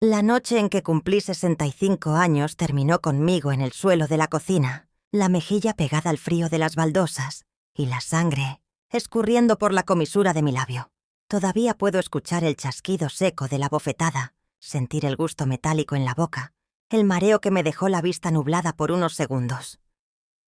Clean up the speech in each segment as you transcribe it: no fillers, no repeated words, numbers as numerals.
La noche en que cumplí 65 años terminó conmigo en el suelo de la cocina, la mejilla pegada al frío de las baldosas y la sangre escurriendo por la comisura de mi labio. Todavía puedo escuchar el chasquido seco de la bofetada, sentir el gusto metálico en la boca, el mareo que me dejó la vista nublada por unos segundos.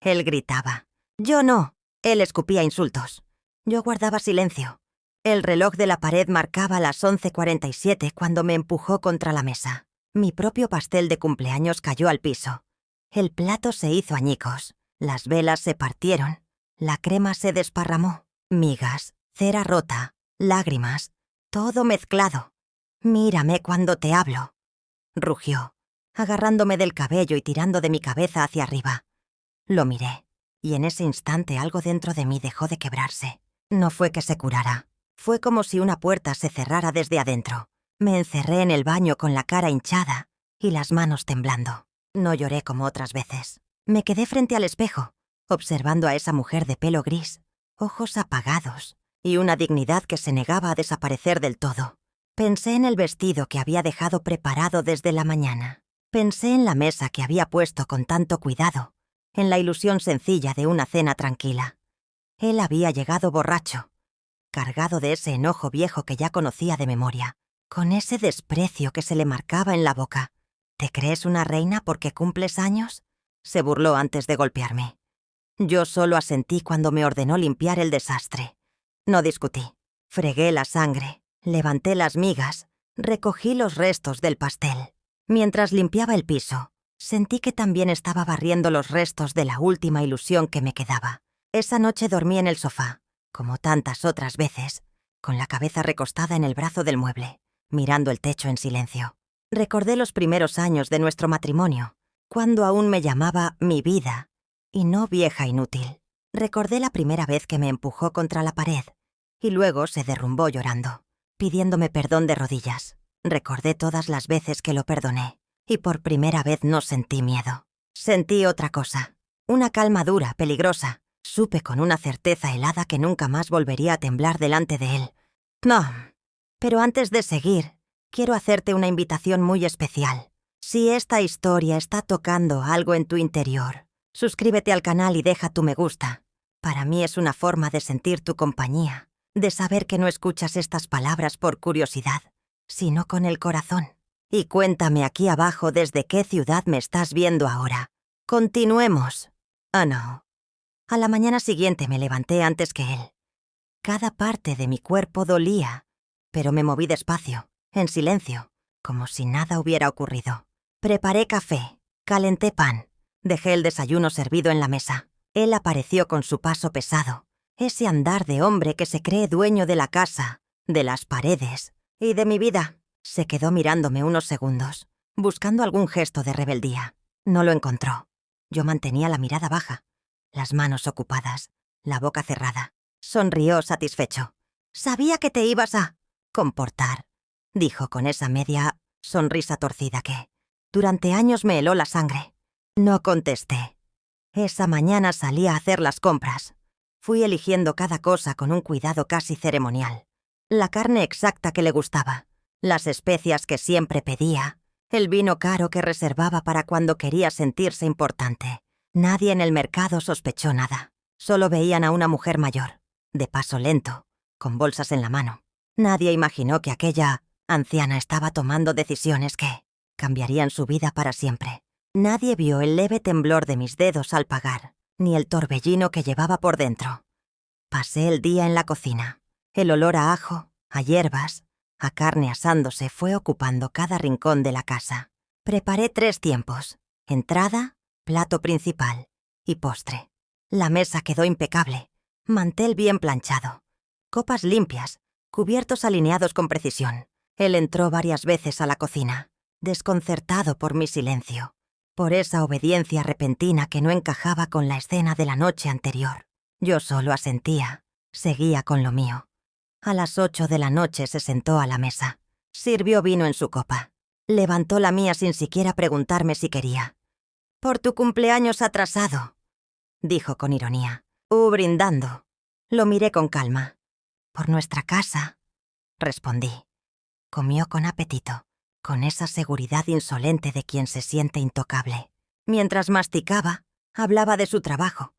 Él gritaba. Yo no. Él escupía insultos. Yo guardaba silencio. El reloj de la pared marcaba las 11:47 cuando me empujó contra la mesa. Mi propio pastel de cumpleaños cayó al piso. El plato se hizo añicos. Las velas se partieron. La crema se desparramó. Migas, cera rota, lágrimas, todo mezclado. Mírame cuando te hablo, rugió, agarrándome del cabello y tirando de mi cabeza hacia arriba. Lo miré, y en ese instante algo dentro de mí dejó de quebrarse. No fue que se curara, fue como si una puerta se cerrara desde adentro. Me encerré en el baño con la cara hinchada y las manos temblando. No lloré como otras veces. Me quedé frente al espejo, observando a esa mujer de pelo gris, ojos apagados y una dignidad que se negaba a desaparecer del todo. Pensé en el vestido que había dejado preparado desde la mañana. Pensé en la mesa que había puesto con tanto cuidado, en la ilusión sencilla de una cena tranquila. Él había llegado borracho, cargado de ese enojo viejo que ya conocía de memoria, con ese desprecio que se le marcaba en la boca. ¿Te crees una reina porque cumples años?, se burló antes de golpearme. Yo solo asentí cuando me ordenó limpiar el desastre. No discutí. Fregué la sangre, levanté las migas, recogí los restos del pastel. Mientras limpiaba el piso, sentí que también estaba barriendo los restos de la última ilusión que me quedaba. Esa noche dormí en el sofá, como tantas otras veces, con la cabeza recostada en el brazo del mueble, mirando el techo en silencio. Recordé los primeros años de nuestro matrimonio, cuando aún me llamaba mi vida, y no vieja inútil. Recordé la primera vez que me empujó contra la pared, y luego se derrumbó llorando, pidiéndome perdón de rodillas. Recordé todas las veces que lo perdoné, y por primera vez no sentí miedo. Sentí otra cosa, una calma dura, peligrosa. Supe con una certeza helada que nunca más volvería a temblar delante de él. No, pero antes de seguir, quiero hacerte una invitación muy especial. Si esta historia está tocando algo en tu interior, suscríbete al canal y deja tu me gusta. Para mí es una forma de sentir tu compañía, de saber que no escuchas estas palabras por curiosidad, sino con el corazón. Y cuéntame aquí abajo desde qué ciudad me estás viendo ahora. Continuemos. Ah, no. A la mañana siguiente me levanté antes que él. Cada parte de mi cuerpo dolía, pero me moví despacio, en silencio, como si nada hubiera ocurrido. Preparé café, calenté pan, dejé el desayuno servido en la mesa. Él apareció con su paso pesado, ese andar de hombre que se cree dueño de la casa, de las paredes y de mi vida. Se quedó mirándome unos segundos, buscando algún gesto de rebeldía. No lo encontró. Yo mantenía la mirada baja, las manos ocupadas, la boca cerrada. Sonrió satisfecho. «Sabía que te ibas a comportar», dijo con esa media sonrisa torcida que durante años me heló la sangre. No contesté. Esa mañana salí a hacer las compras. Fui eligiendo cada cosa con un cuidado casi ceremonial. La carne exacta que le gustaba, las especias que siempre pedía, el vino caro que reservaba para cuando quería sentirse importante. Nadie en el mercado sospechó nada. Solo veían a una mujer mayor, de paso lento, con bolsas en la mano. Nadie imaginó que aquella anciana estaba tomando decisiones que cambiarían su vida para siempre. Nadie vio el leve temblor de mis dedos al pagar, ni el torbellino que llevaba por dentro. Pasé el día en la cocina. El olor a ajo, a hierbas, a carne asándose fue ocupando cada rincón de la casa. Preparé 3 tiempos: entrada, plato principal y postre. La mesa quedó impecable, mantel bien planchado, copas limpias, cubiertos alineados con precisión. Él entró varias veces a la cocina, desconcertado por mi silencio, por esa obediencia repentina que no encajaba con la escena de la noche anterior. Yo solo asentía, seguía con lo mío. A las 8 de la noche se sentó a la mesa. Sirvió vino en su copa. Levantó la mía sin siquiera preguntarme si quería. «Por tu cumpleaños atrasado», dijo con ironía. Brindando. Lo miré con calma. «Por nuestra casa», respondí. Comió con apetito. con esa seguridad insolente de quien se siente intocable. Mientras masticaba, hablaba de su trabajo,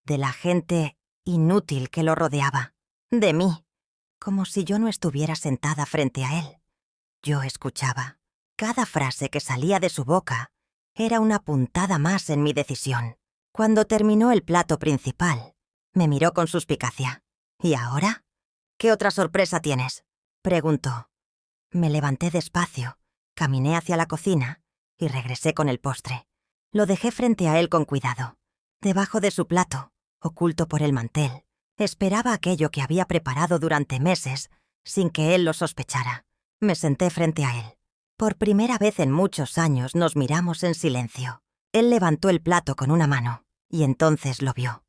de la gente inútil que lo rodeaba, de mí, como si yo no estuviera sentada frente a él. Yo escuchaba. Cada frase que salía de su boca era una puntada más en mi decisión. Cuando terminó el plato principal, me miró con suspicacia. ¿Y ahora? ¿Qué otra sorpresa tienes?, preguntó. Me levanté despacio, caminé hacia la cocina y regresé con el postre. Lo dejé frente a él con cuidado. Debajo de su plato, oculto por el mantel, esperaba aquello que había preparado durante meses sin que él lo sospechara. Me senté frente a él. Por primera vez en muchos años nos miramos en silencio. Él levantó el plato con una mano y entonces lo vio.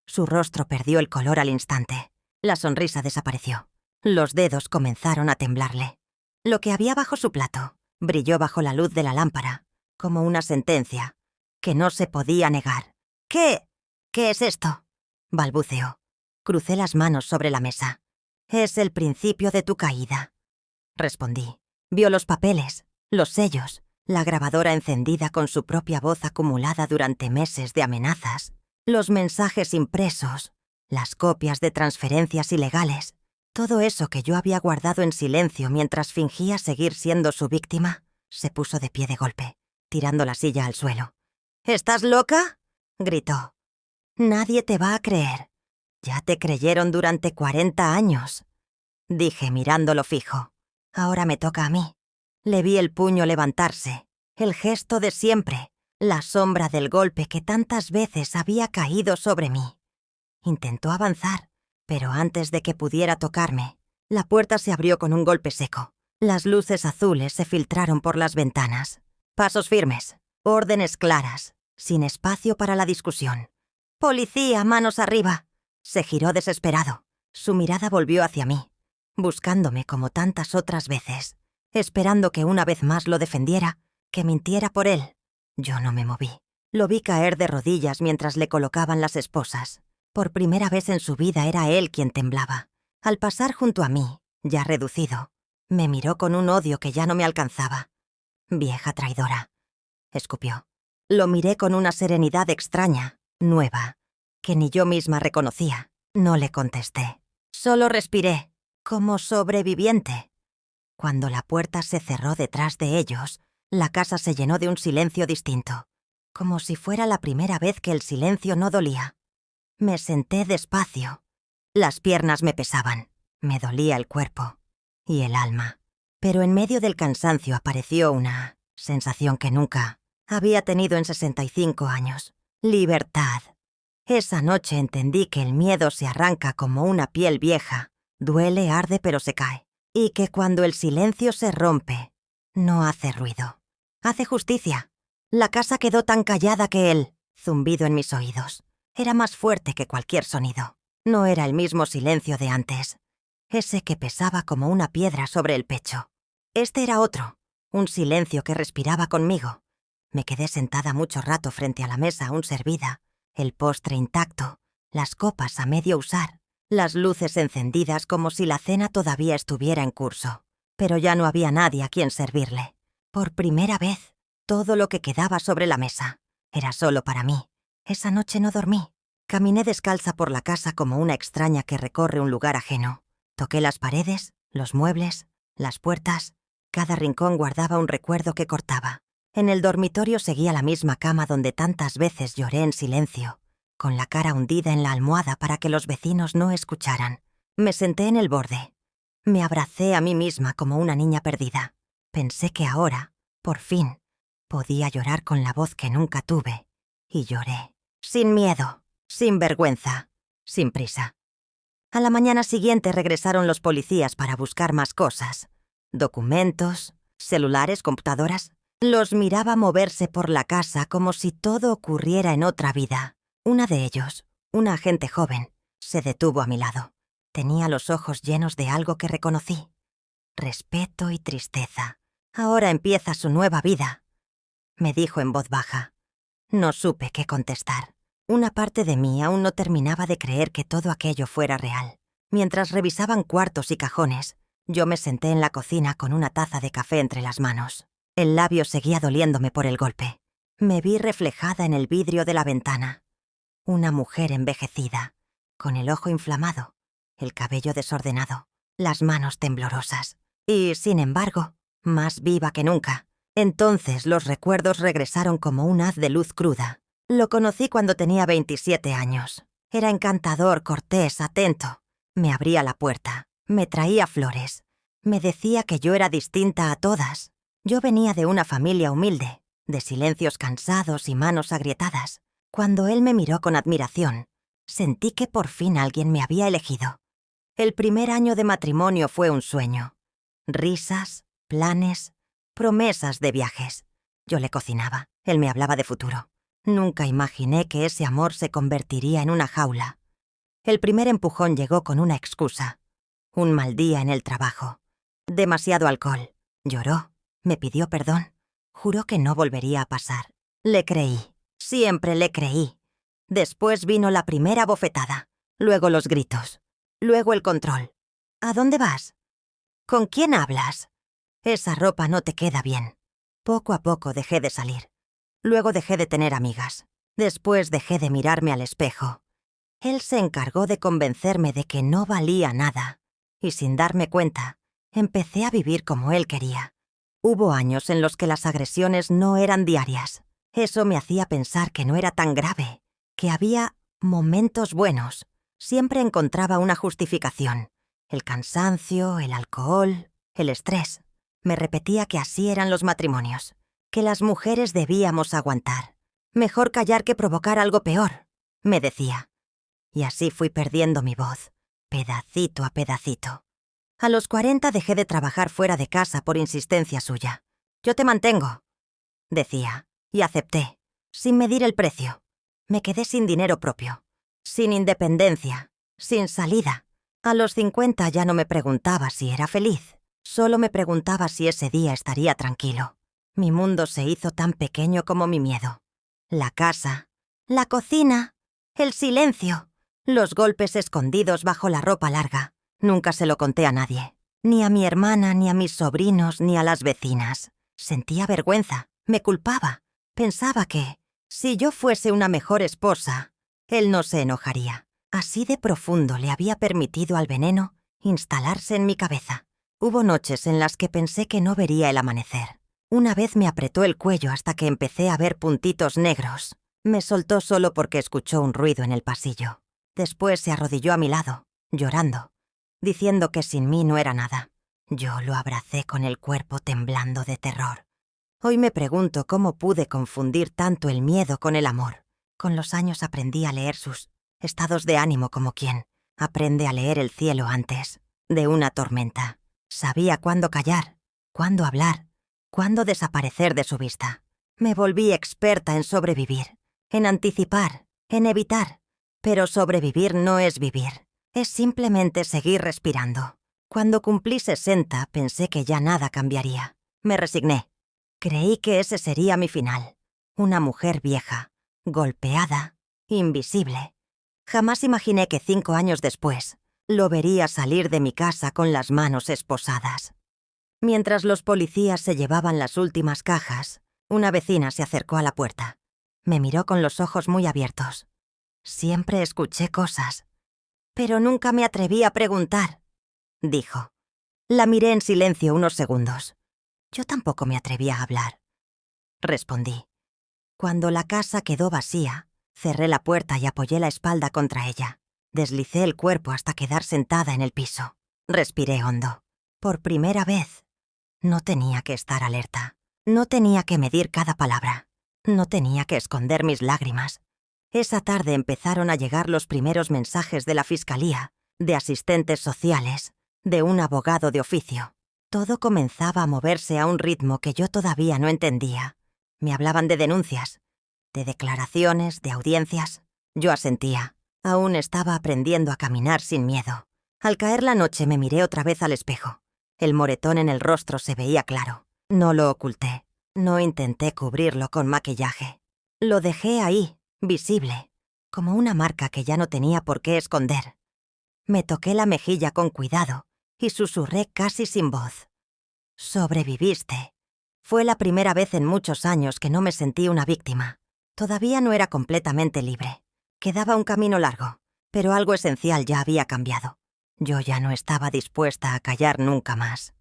Su rostro perdió el color al instante. La sonrisa desapareció. Los dedos comenzaron a temblarle. Lo que había bajo su plato brilló bajo la luz de la lámpara, como una sentencia que no se podía negar. ¿Qué es esto?, balbuceó. Crucé las manos sobre la mesa. Es el principio de tu caída, respondí. Vio los papeles, los sellos, la grabadora encendida con su propia voz acumulada durante meses de amenazas, los mensajes impresos, las copias de transferencias ilegales. Todo eso que yo había guardado en silencio mientras fingía seguir siendo su víctima. Se puso de pie de golpe, tirando la silla al suelo. ¿Estás loca?, gritó. Nadie te va a creer. Ya te creyeron durante 40 años, dije mirándolo fijo. Ahora me toca a mí. Le vi el puño levantarse, el gesto de siempre, la sombra del golpe que tantas veces había caído sobre mí. Intentó avanzar, pero antes de que pudiera tocarme, la puerta se abrió con un golpe seco. Las luces azules se filtraron por las ventanas. Pasos firmes, órdenes claras, sin espacio para la discusión. «¡Policía, manos arriba!». Se giró desesperado. Su mirada volvió hacia mí, buscándome como tantas otras veces, esperando que una vez más lo defendiera, que mintiera por él. Yo no me moví. Lo vi caer de rodillas mientras le colocaban las esposas. Por primera vez en su vida era él quien temblaba. Al pasar junto a mí, ya reducido, me miró con un odio que ya no me alcanzaba. «Vieja traidora», escupió. Lo miré con una serenidad extraña, nueva, que ni yo misma reconocía. No le contesté. Solo respiré, como sobreviviente. Cuando la puerta se cerró detrás de ellos, la casa se llenó de un silencio distinto, como si fuera la primera vez que el silencio no dolía. Me senté despacio. Las piernas me pesaban, me dolía el cuerpo y el alma. Pero en medio del cansancio apareció una sensación que nunca había tenido en 65 años. Libertad. Esa noche entendí que el miedo se arranca como una piel vieja, duele, arde, pero se cae. Y que cuando el silencio se rompe, no hace ruido. Hace justicia. La casa quedó tan callada que el zumbido en mis oídos era más fuerte que cualquier sonido. No era el mismo silencio de antes, ese que pesaba como una piedra sobre el pecho. Este era otro, un silencio que respiraba conmigo. Me quedé sentada mucho rato frente a la mesa aún servida, el postre intacto, las copas a medio usar, las luces encendidas como si la cena todavía estuviera en curso. Pero ya no había nadie a quien servirle. Por primera vez, todo lo que quedaba sobre la mesa era solo para mí. Esa noche no dormí. Caminé descalza por la casa como una extraña que recorre un lugar ajeno. Toqué las paredes, los muebles, las puertas. Cada rincón guardaba un recuerdo que cortaba. En el dormitorio seguía la misma cama donde tantas veces lloré en silencio, con la cara hundida en la almohada para que los vecinos no escucharan. Me senté en el borde. Me abracé a mí misma como una niña perdida. Pensé que ahora, por fin, podía llorar con la voz que nunca tuve. Y lloré. Sin miedo, sin vergüenza, sin prisa. A la mañana siguiente regresaron los policías para buscar más cosas. Documentos, celulares, computadoras. Los miraba moverse por la casa como si todo ocurriera en otra vida. Una de ellos, una agente joven, se detuvo a mi lado. Tenía los ojos llenos de algo que reconocí. Respeto y tristeza. Ahora empieza su nueva vida, me dijo en voz baja. No supe qué contestar. Una parte de mí aún no terminaba de creer que todo aquello fuera real. Mientras revisaban cuartos y cajones, Yo me senté en la cocina con una taza de café entre las manos. El labio seguía doliéndome por el golpe. Me vi reflejada en el vidrio de la ventana. Una mujer envejecida, con el ojo inflamado, el cabello desordenado, las manos temblorosas. Y, sin embargo, más viva que nunca. Entonces los recuerdos regresaron como un haz de luz cruda. Lo conocí cuando tenía 27 años. Era encantador, cortés, atento. Me abría la puerta, me traía flores. Me decía que yo era distinta a todas. Yo venía de una familia humilde, de silencios cansados y manos agrietadas. Cuando él me miró con admiración, sentí que por fin alguien me había elegido. El primer año de matrimonio fue un sueño. Risas, planes, promesas de viajes. Yo le cocinaba, él me hablaba de futuro. Nunca imaginé que ese amor se convertiría en una jaula. El primer empujón llegó con una excusa. Un mal día en el trabajo. Demasiado alcohol. Lloró, me pidió perdón. Juró que no volvería a pasar. Le creí. Siempre le creí. Después vino la primera bofetada, luego los gritos, luego el control. ¿A dónde vas? ¿Con quién hablas? Esa ropa no te queda bien. Poco a poco dejé de salir. Luego dejé de tener amigas. Después dejé de mirarme al espejo. Él se encargó de convencerme de que no valía nada. Y sin darme cuenta, empecé a vivir como él quería. Hubo años en los que las agresiones no eran diarias. Eso me hacía pensar que no era tan grave, que había momentos buenos. Siempre encontraba una justificación. El cansancio, el alcohol, el estrés. Me repetía que así eran los matrimonios, que las mujeres debíamos aguantar. Mejor callar que provocar algo peor, me decía. Y así fui perdiendo mi voz, pedacito a pedacito. A los 40 dejé de trabajar fuera de casa por insistencia suya. Yo te mantengo, decía, y acepté, sin medir el precio. Me quedé sin dinero propio, sin independencia, sin salida. A los 50 ya no me preguntaba si era feliz, solo me preguntaba si ese día estaría tranquilo. Mi mundo se hizo tan pequeño como mi miedo. La casa, la cocina, el silencio, los golpes escondidos bajo la ropa larga. Nunca se lo conté a nadie, ni a mi hermana, ni a mis sobrinos, ni a las vecinas. Sentía vergüenza, me culpaba. Pensaba que, si yo fuese una mejor esposa, él no se enojaría. Así de profundo le había permitido al veneno instalarse en mi cabeza. Hubo noches en las que pensé que no vería el amanecer. Una vez me apretó el cuello hasta que empecé a ver puntitos negros. Me soltó solo porque escuchó un ruido en el pasillo. Después se arrodilló a mi lado, llorando, diciendo que sin mí no era nada. Yo lo abracé con el cuerpo temblando de terror. Hoy me pregunto cómo pude confundir tanto el miedo con el amor. Con los años aprendí a leer sus estados de ánimo como quien aprende a leer el cielo antes de una tormenta. Sabía cuándo callar, cuándo hablar, cuándo desaparecer de su vista. Me volví experta en sobrevivir, en anticipar, en evitar. Pero sobrevivir no es vivir, es simplemente seguir respirando. Cuando cumplí 60 pensé que ya nada cambiaría. Me resigné. Creí que ese sería mi final. Una mujer vieja, golpeada, invisible. Jamás imaginé que 5 años después lo vería salir de mi casa con las manos esposadas. Mientras los policías se llevaban las últimas cajas, una vecina se acercó a la puerta. Me miró con los ojos muy abiertos. Siempre escuché cosas, pero nunca me atreví a preguntar, dijo. La miré en silencio unos segundos. Yo tampoco me atreví a hablar. Respondí. Cuando la casa quedó vacía, cerré la puerta y apoyé la espalda contra ella. Deslicé el cuerpo hasta quedar sentada en el piso. Respiré hondo. Por primera vez. No tenía que estar alerta. No tenía que medir cada palabra. No tenía que esconder mis lágrimas. Esa tarde empezaron a llegar los primeros mensajes de la fiscalía, de asistentes sociales, de un abogado de oficio. Todo comenzaba a moverse a un ritmo que yo todavía no entendía. Me hablaban de denuncias, de declaraciones, de audiencias. Yo asentía. Aún estaba aprendiendo a caminar sin miedo. Al caer la noche me miré otra vez al espejo. El moretón en el rostro se veía claro. No lo oculté. No intenté cubrirlo con maquillaje. Lo dejé ahí, visible, como una marca que ya no tenía por qué esconder. Me toqué la mejilla con cuidado y susurré casi sin voz. «Sobreviviste». Fue la primera vez en muchos años que no me sentí una víctima. Todavía no era completamente libre. Quedaba un camino largo, pero algo esencial ya había cambiado. Yo ya no estaba dispuesta a callar nunca más.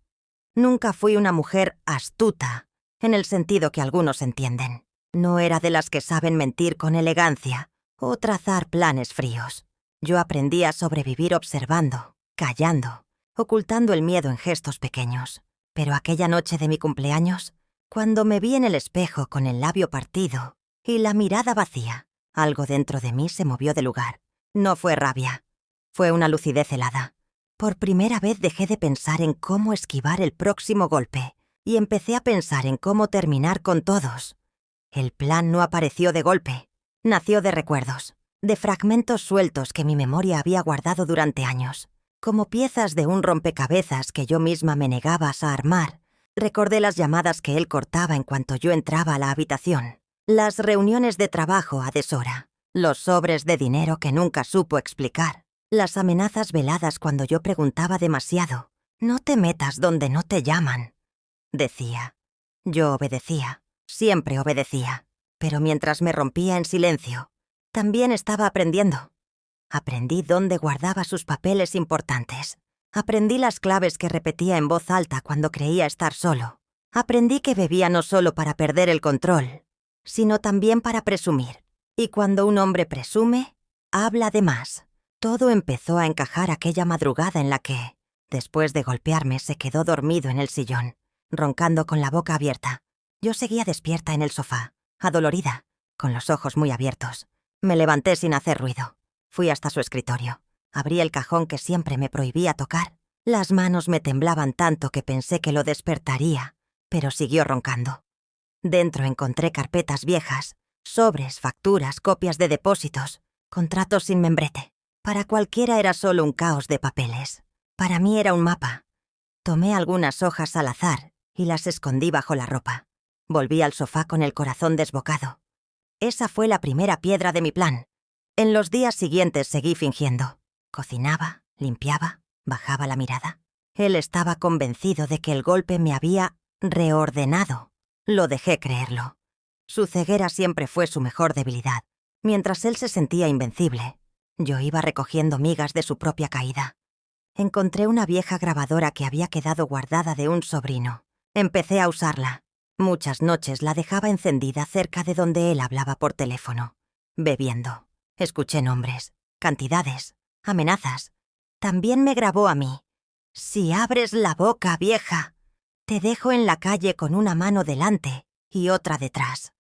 Nunca fui una mujer astuta, en el sentido que algunos entienden. No era de las que saben mentir con elegancia o trazar planes fríos. Yo aprendí a sobrevivir observando, callando, ocultando el miedo en gestos pequeños. Pero aquella noche de mi cumpleaños, cuando me vi en el espejo con el labio partido y la mirada vacía, algo dentro de mí se movió de lugar. No fue rabia, fue una lucidez helada. Por primera vez dejé de pensar en cómo esquivar el próximo golpe y empecé a pensar en cómo terminar con todos. El plan no apareció de golpe, nació de recuerdos, de fragmentos sueltos que mi memoria había guardado durante años. Como piezas de un rompecabezas que yo misma me negaba a armar, recordé las llamadas que él cortaba en cuanto yo entraba a la habitación, las reuniones de trabajo a deshora, los sobres de dinero que nunca supo explicar, las amenazas veladas cuando yo preguntaba demasiado. «No te metas donde no te llaman», decía. Yo obedecía, siempre obedecía, pero mientras me rompía en silencio, también estaba aprendiendo. Aprendí dónde guardaba sus papeles importantes. Aprendí las claves que repetía en voz alta cuando creía estar solo. Aprendí que bebía no solo para perder el control, sino también para presumir. Y cuando un hombre presume, habla de más. Todo empezó a encajar aquella madrugada en la que, después de golpearme, se quedó dormido en el sillón, roncando con la boca abierta. Yo seguía despierta en el sofá, adolorida, con los ojos muy abiertos. Me levanté sin hacer ruido. Fui hasta su escritorio. Abrí el cajón que siempre me prohibía tocar. Las manos me temblaban tanto que pensé que lo despertaría, pero siguió roncando. Dentro encontré carpetas viejas, sobres, facturas, copias de depósitos, contratos sin membrete. Para cualquiera era solo un caos de papeles. Para mí era un mapa. Tomé algunas hojas al azar y las escondí bajo la ropa. Volví al sofá con el corazón desbocado. Esa fue la primera piedra de mi plan. En los días siguientes seguí fingiendo. Cocinaba, limpiaba, bajaba la mirada. Él estaba convencido de que el golpe me había reordenado. Lo dejé creerlo. Su ceguera siempre fue su mejor debilidad. Mientras él se sentía invencible, yo iba recogiendo migas de su propia caída. Encontré una vieja grabadora que había quedado guardada de un sobrino. Empecé a usarla. Muchas noches la dejaba encendida cerca de donde él hablaba por teléfono, bebiendo. Escuché nombres, cantidades, amenazas. También me grabó a mí. «Si abres la boca, vieja, te dejo en la calle con una mano delante y otra detrás»,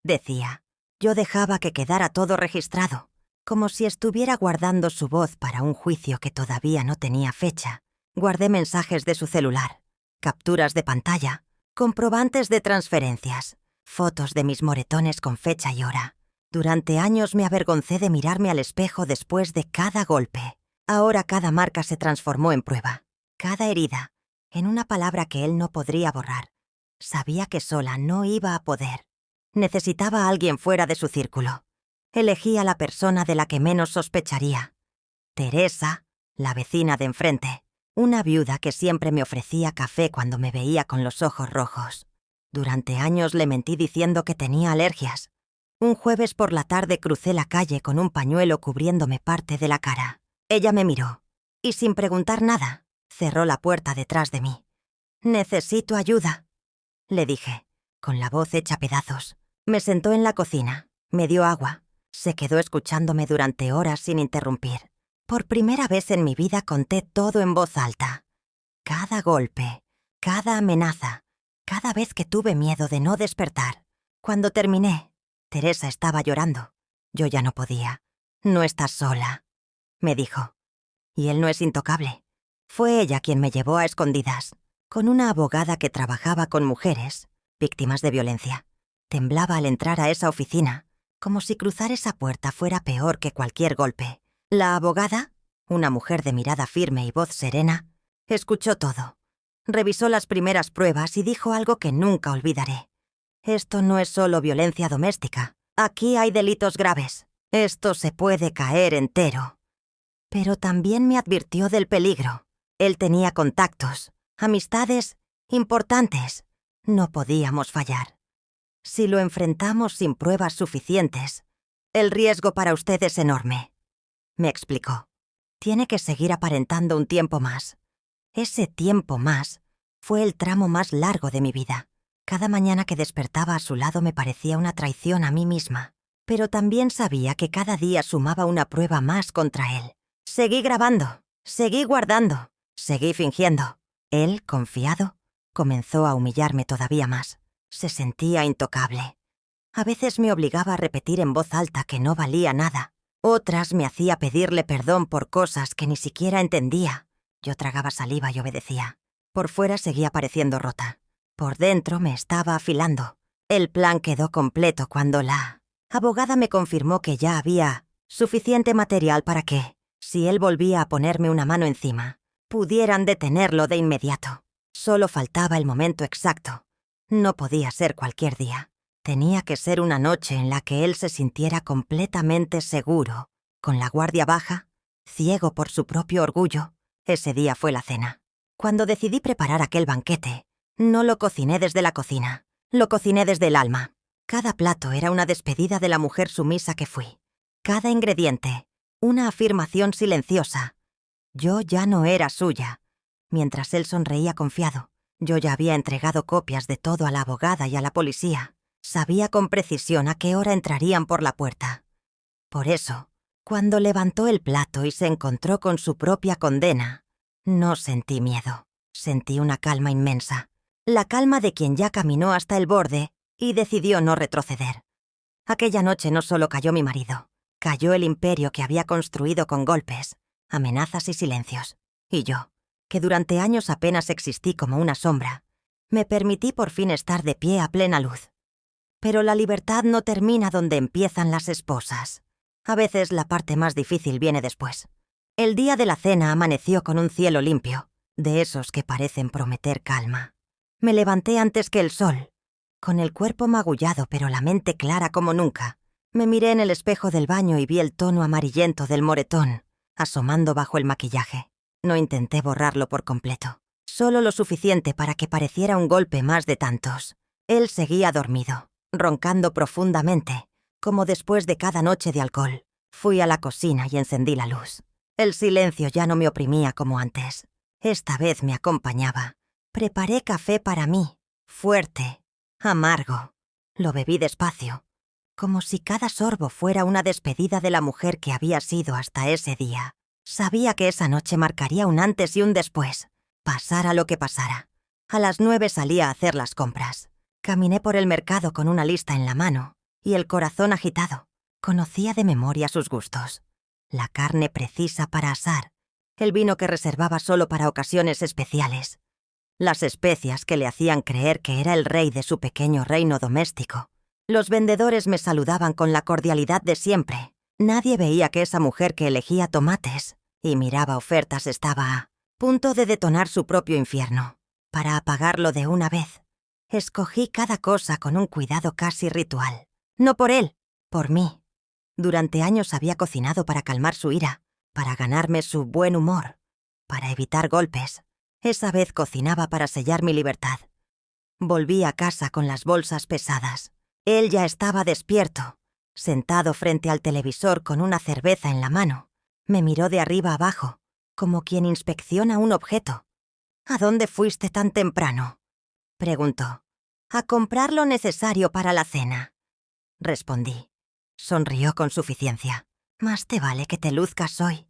decía. Yo dejaba que quedara todo registrado, como si estuviera guardando su voz para un juicio que todavía no tenía fecha. Guardé mensajes de su celular, capturas de pantalla, comprobantes de transferencias, fotos de mis moretones con fecha y hora. Durante años me avergoncé de mirarme al espejo después de cada golpe. Ahora cada marca se transformó en prueba. Cada herida, en una palabra que él no podría borrar. Sabía que sola no iba a poder. Necesitaba a alguien fuera de su círculo. Elegí a la persona de la que menos sospecharía. Teresa, la vecina de enfrente. Una viuda que siempre me ofrecía café cuando me veía con los ojos rojos. Durante años le mentí diciendo que tenía alergias. Un jueves por la tarde crucé la calle con un pañuelo cubriéndome parte de la cara. Ella me miró, y sin preguntar nada, cerró la puerta detrás de mí. «Necesito ayuda», le dije, con la voz hecha pedazos. Me sentó en la cocina, me dio agua, se quedó escuchándome durante horas sin interrumpir. Por primera vez en mi vida conté todo en voz alta. Cada golpe, cada amenaza, cada vez que tuve miedo de no despertar. Cuando terminé, Teresa estaba llorando. Yo ya no podía. «No estás sola», me dijo. Y él no es intocable. Fue ella quien me llevó a escondidas, con una abogada que trabajaba con mujeres, víctimas de violencia. Temblaba al entrar a esa oficina, como si cruzar esa puerta fuera peor que cualquier golpe. La abogada, una mujer de mirada firme y voz serena, escuchó todo. Revisó las primeras pruebas y dijo algo que nunca olvidaré. «Esto no es solo violencia doméstica. Aquí hay delitos graves. Esto se puede caer entero». Pero también me advirtió del peligro. Él tenía contactos, amistades importantes. No podíamos fallar. Si lo enfrentamos sin pruebas suficientes, el riesgo para usted es enorme, me explicó. Tiene que seguir aparentando un tiempo más. Ese tiempo más fue el tramo más largo de mi vida. Cada mañana que despertaba a su lado me parecía una traición a mí misma, pero también sabía que cada día sumaba una prueba más contra él. Seguí grabando, seguí guardando, seguí fingiendo. Él, confiado, comenzó a humillarme todavía más. Se sentía intocable. A veces me obligaba a repetir en voz alta que no valía nada. Otras me hacía pedirle perdón por cosas que ni siquiera entendía. Yo tragaba saliva y obedecía. Por fuera seguía pareciendo rota. Por dentro me estaba afilando. El plan quedó completo cuando la abogada me confirmó que ya había suficiente material para que, si él volvía a ponerme una mano encima, pudieran detenerlo de inmediato. Solo faltaba el momento exacto. No podía ser cualquier día. Tenía que ser una noche en la que él se sintiera completamente seguro, con la guardia baja, ciego por su propio orgullo. Ese día fue la cena. Cuando decidí preparar aquel banquete, no lo cociné desde la cocina, lo cociné desde el alma. Cada plato era una despedida de la mujer sumisa que fui. Cada ingrediente, una afirmación silenciosa. Yo ya no era suya. Mientras él sonreía confiado, yo ya había entregado copias de todo a la abogada y a la policía. Sabía con precisión a qué hora entrarían por la puerta. Por eso, cuando levantó el plato y se encontró con su propia condena, no sentí miedo. Sentí una calma inmensa. La calma de quien ya caminó hasta el borde y decidió no retroceder. Aquella noche no solo cayó mi marido, cayó el imperio que había construido con golpes, amenazas y silencios. Y yo, que durante años apenas existí como una sombra, me permití por fin estar de pie a plena luz. Pero la libertad no termina donde empiezan las esposas. A veces la parte más difícil viene después. El día de la cena amaneció con un cielo limpio, de esos que parecen prometer calma. Me levanté antes que el sol, con el cuerpo magullado pero la mente clara como nunca. Me miré en el espejo del baño y vi el tono amarillento del moretón, asomando bajo el maquillaje. No intenté borrarlo por completo, solo lo suficiente para que pareciera un golpe más de tantos. Él seguía dormido, roncando profundamente, como después de cada noche de alcohol. Fui a la cocina y encendí la luz. El silencio ya no me oprimía como antes. Esta vez me acompañaba. Preparé café para mí, fuerte, amargo. Lo bebí despacio, como si cada sorbo fuera una despedida de la mujer que había sido hasta ese día. Sabía que esa noche marcaría un antes y un después, pasara lo que pasara. A las 9 salí a hacer las compras. Caminé por el mercado con una lista en la mano y el corazón agitado. Conocía de memoria sus gustos. La carne precisa para asar, el vino que reservaba solo para ocasiones especiales, las especias que le hacían creer que era el rey de su pequeño reino doméstico. Los vendedores me saludaban con la cordialidad de siempre. Nadie veía que esa mujer que elegía tomates y miraba ofertas estaba a punto de detonar su propio infierno. Para apagarlo de una vez, escogí cada cosa con un cuidado casi ritual. No por él, por mí. Durante años había cocinado para calmar su ira, para ganarme su buen humor, para evitar golpes. Esa vez cocinaba para sellar mi libertad. Volví a casa con las bolsas pesadas. Él ya estaba despierto, sentado frente al televisor con una cerveza en la mano. Me miró de arriba abajo, como quien inspecciona un objeto. «¿A dónde fuiste tan temprano?», preguntó. «A comprar lo necesario para la cena», respondí. Sonrió con suficiencia. «Más te vale que te luzcas hoy»,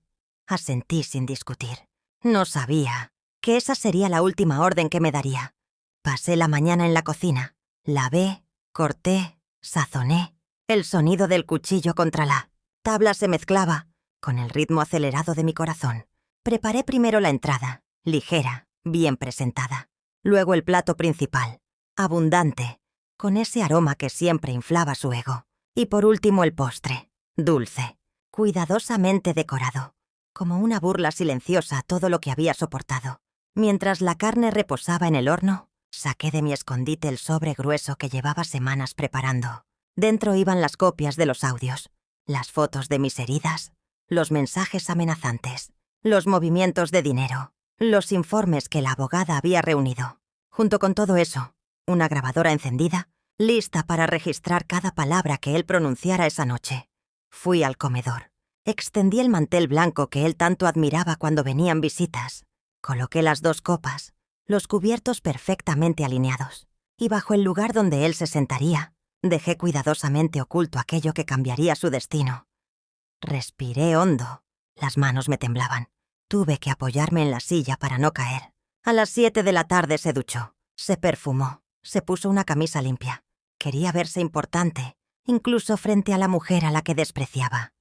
asentí sin discutir. No sabía que esa sería la última orden que me daría. Pasé la mañana en la cocina. Lavé, corté, sazoné. El sonido del cuchillo contra la tabla se mezclaba con el ritmo acelerado de mi corazón. Preparé primero la entrada, ligera, bien presentada. Luego el plato principal, abundante, con ese aroma que siempre inflaba su ego. Y por último el postre, dulce, cuidadosamente decorado, como una burla silenciosa a todo lo que había soportado. Mientras la carne reposaba en el horno, saqué de mi escondite el sobre grueso que llevaba semanas preparando. Dentro iban las copias de los audios, las fotos de mis heridas, los mensajes amenazantes, los movimientos de dinero, los informes que la abogada había reunido. Junto con todo eso, una grabadora encendida, lista para registrar cada palabra que él pronunciara esa noche. Fui al comedor. Extendí el mantel blanco que él tanto admiraba cuando venían visitas. Coloqué las 2 copas, los cubiertos perfectamente alineados, y bajo el lugar donde él se sentaría, dejé cuidadosamente oculto aquello que cambiaría su destino. Respiré hondo. Las manos me temblaban. Tuve que apoyarme en la silla para no caer. A las 7 de la tarde se duchó, se perfumó, se puso una camisa limpia. Quería verse importante, incluso frente a la mujer a la que despreciaba.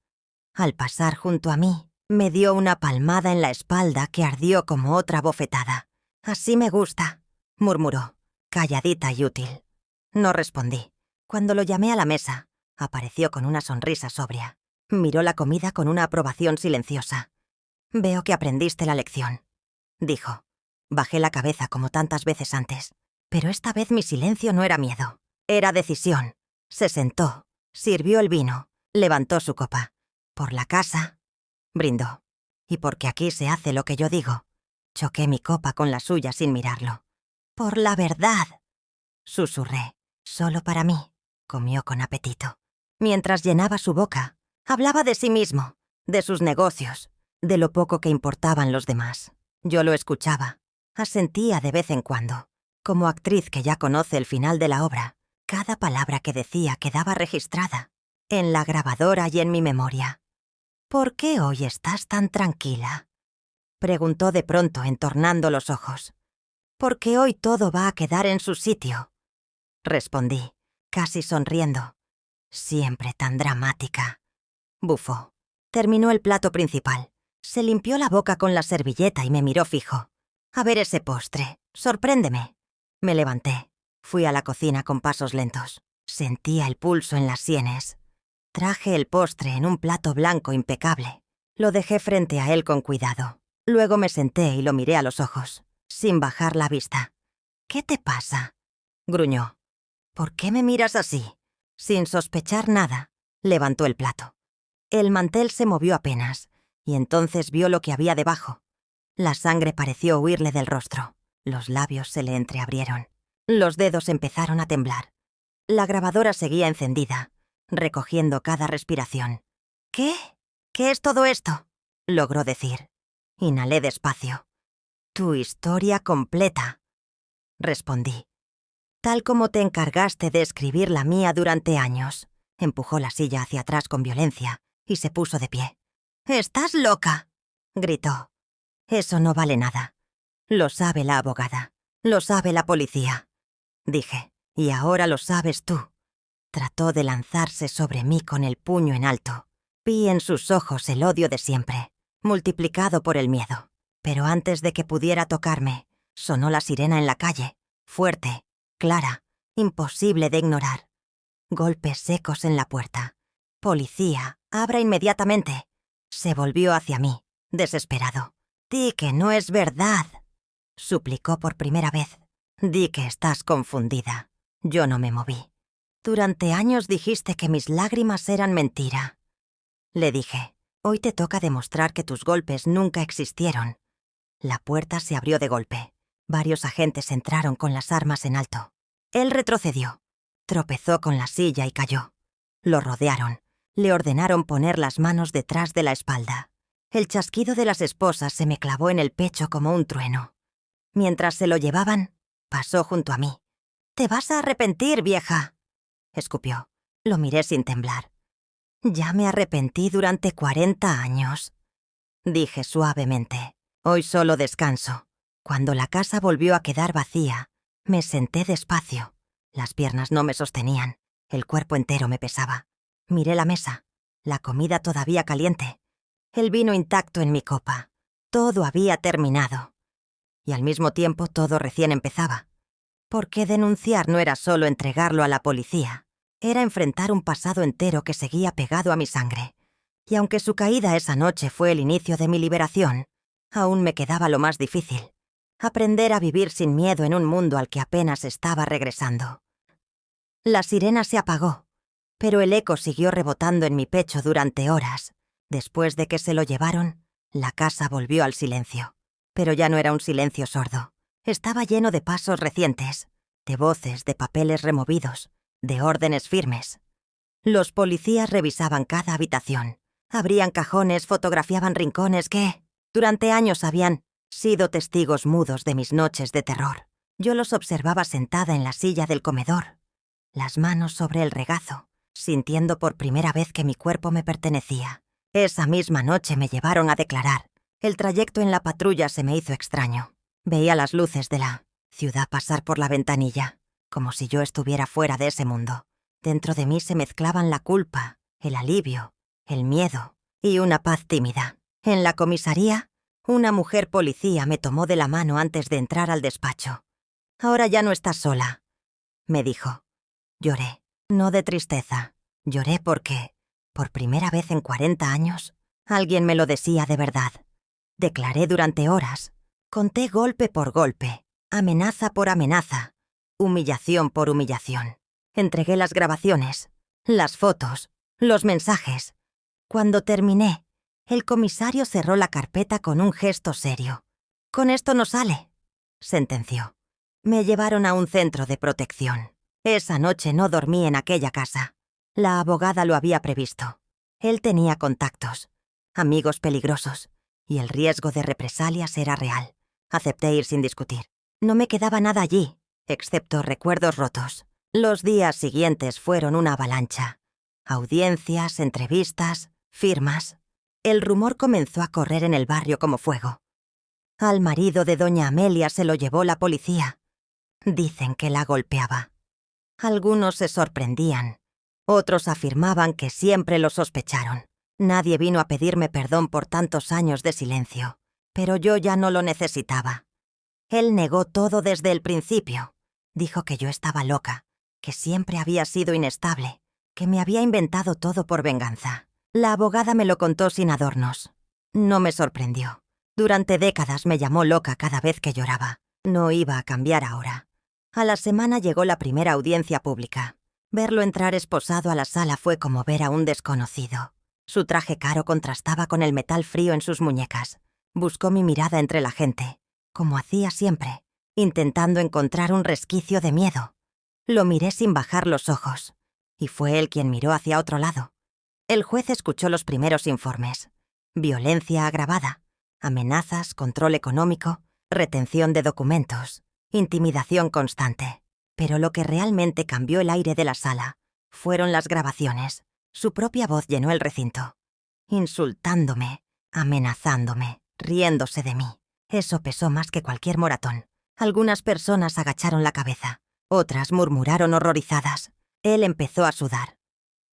Al pasar junto a mí, me dio una palmada en la espalda que ardió como otra bofetada. «Así me gusta», murmuró, calladita y útil. No respondí. Cuando lo llamé a la mesa, apareció con una sonrisa sobria. Miró la comida con una aprobación silenciosa. «Veo que aprendiste la lección», dijo. Bajé la cabeza como tantas veces antes, pero esta vez mi silencio no era miedo, era decisión. Se sentó, sirvió el vino, levantó su copa. «Por la casa», brindó. «Y porque aquí se hace lo que yo digo». Choqué mi copa con la suya sin mirarlo. «Por la verdad», susurré. «Solo para mí». Comió con apetito. Mientras llenaba su boca, hablaba de sí mismo, de sus negocios, de lo poco que importaban los demás. Yo lo escuchaba, asentía de vez en cuando. Como actriz que ya conoce el final de la obra, cada palabra que decía quedaba registrada, en la grabadora y en mi memoria. «¿Por qué hoy estás tan tranquila?», preguntó de pronto, entornando los ojos. «Porque hoy todo va a quedar en su sitio», respondí, casi sonriendo. «Siempre tan dramática», bufó. Terminó el plato principal. Se limpió la boca con la servilleta y me miró fijo. «A ver ese postre. Sorpréndeme». Me levanté. Fui a la cocina con pasos lentos. Sentía el pulso en las sienes. Traje el postre en un plato blanco impecable. Lo dejé frente a él con cuidado. Luego me senté y lo miré a los ojos, sin bajar la vista. «¿Qué te pasa?», gruñó. «¿Por qué me miras así?». Sin sospechar nada, levantó el plato. El mantel se movió apenas, y entonces vio lo que había debajo. La sangre pareció huirle del rostro. Los labios se le entreabrieron. Los dedos empezaron a temblar. La grabadora seguía encendida, recogiendo cada respiración. «¿Qué? ¿Qué es todo esto?», logró decir. Inhalé despacio. «Tu historia completa», respondí. «Tal como te encargaste de escribir la mía durante años». Empujó la silla hacia atrás con violencia y se puso de pie. «¡Estás loca!», gritó. «Eso no vale nada. Lo sabe la abogada. Lo sabe la policía», dije. «Y ahora lo sabes tú». Trató de lanzarse sobre mí con el puño en alto. Vi en sus ojos el odio de siempre, multiplicado por el miedo. Pero antes de que pudiera tocarme, sonó la sirena en la calle, fuerte, clara, imposible de ignorar. Golpes secos en la puerta. «Policía, abra inmediatamente». Se volvió hacia mí, desesperado. «Di que no es verdad», suplicó por primera vez. «Di que estás confundida». Yo no me moví. «Durante años dijiste que mis lágrimas eran mentira», le dije. «Hoy te toca demostrar que tus golpes nunca existieron». La puerta se abrió de golpe. Varios agentes entraron con las armas en alto. Él retrocedió. Tropezó con la silla y cayó. Lo rodearon. Le ordenaron poner las manos detrás de la espalda. El chasquido de las esposas se me clavó en el pecho como un trueno. Mientras se lo llevaban, pasó junto a mí. «Te vas a arrepentir, vieja», escupió. Lo miré sin temblar. «Ya me arrepentí durante 40 años», dije suavemente. «Hoy solo descanso». Cuando la casa volvió a quedar vacía, me senté despacio. Las piernas no me sostenían. El cuerpo entero me pesaba. Miré la mesa. La comida todavía caliente. El vino intacto en mi copa. Todo había terminado. Y al mismo tiempo todo recién empezaba. Porque denunciar no era solo entregarlo a la policía. Era enfrentar un pasado entero que seguía pegado a mi sangre. Y aunque su caída esa noche fue el inicio de mi liberación, aún me quedaba lo más difícil. Aprender a vivir sin miedo en un mundo al que apenas estaba regresando. La sirena se apagó, pero el eco siguió rebotando en mi pecho durante horas. Después de que se lo llevaron, la casa volvió al silencio. Pero ya no era un silencio sordo. Estaba lleno de pasos recientes, de voces, de papeles removidos, de órdenes firmes. Los policías revisaban cada habitación. Abrían cajones, fotografiaban rincones que, durante años, habían sido testigos mudos de mis noches de terror. Yo los observaba sentada en la silla del comedor, las manos sobre el regazo, sintiendo por primera vez que mi cuerpo me pertenecía. Esa misma noche me llevaron a declarar. El trayecto en la patrulla se me hizo extraño. Veía las luces de la ciudad pasar por la ventanilla, como si yo estuviera fuera de ese mundo. Dentro de mí se mezclaban la culpa, el alivio, el miedo y una paz tímida. En la comisaría, una mujer policía me tomó de la mano antes de entrar al despacho. «Ahora ya no estás sola», me dijo. Lloré, no de tristeza. Lloré porque, por primera vez en 40 años, alguien me lo decía de verdad. Declaré durante horas. Conté golpe por golpe, amenaza por amenaza, humillación por humillación. Entregué las grabaciones, las fotos, los mensajes. Cuando terminé, el comisario cerró la carpeta con un gesto serio. «Con esto no sale», sentenció. Me llevaron a un centro de protección. Esa noche no dormí en aquella casa. La abogada lo había previsto. Él tenía contactos, amigos peligrosos, y el riesgo de represalias era real. Acepté ir sin discutir. No me quedaba nada allí, excepto recuerdos rotos. Los días siguientes fueron una avalancha. Audiencias, entrevistas, firmas. El rumor comenzó a correr en el barrio como fuego. Al marido de doña Amelia se lo llevó la policía. Dicen que la golpeaba. Algunos se sorprendían. Otros afirmaban que siempre lo sospecharon. Nadie vino a pedirme perdón por tantos años de silencio, pero yo ya no lo necesitaba. Él negó todo desde el principio. Dijo que yo estaba loca, que siempre había sido inestable, que me había inventado todo por venganza. La abogada me lo contó sin adornos. No me sorprendió. Durante décadas me llamó loca cada vez que lloraba. No iba a cambiar ahora. A la semana llegó la primera audiencia pública. Verlo entrar esposado a la sala fue como ver a un desconocido. Su traje caro contrastaba con el metal frío en sus muñecas. Buscó mi mirada entre la gente, como hacía siempre, intentando encontrar un resquicio de miedo. Lo miré sin bajar los ojos, y fue él quien miró hacia otro lado. El juez escuchó los primeros informes. Violencia agravada, amenazas, control económico, retención de documentos, intimidación constante. Pero lo que realmente cambió el aire de la sala fueron las grabaciones. Su propia voz llenó el recinto, insultándome, amenazándome, riéndose de mí. Eso pesó más que cualquier moratón. Algunas personas agacharon la cabeza, otras murmuraron horrorizadas. Él empezó a sudar.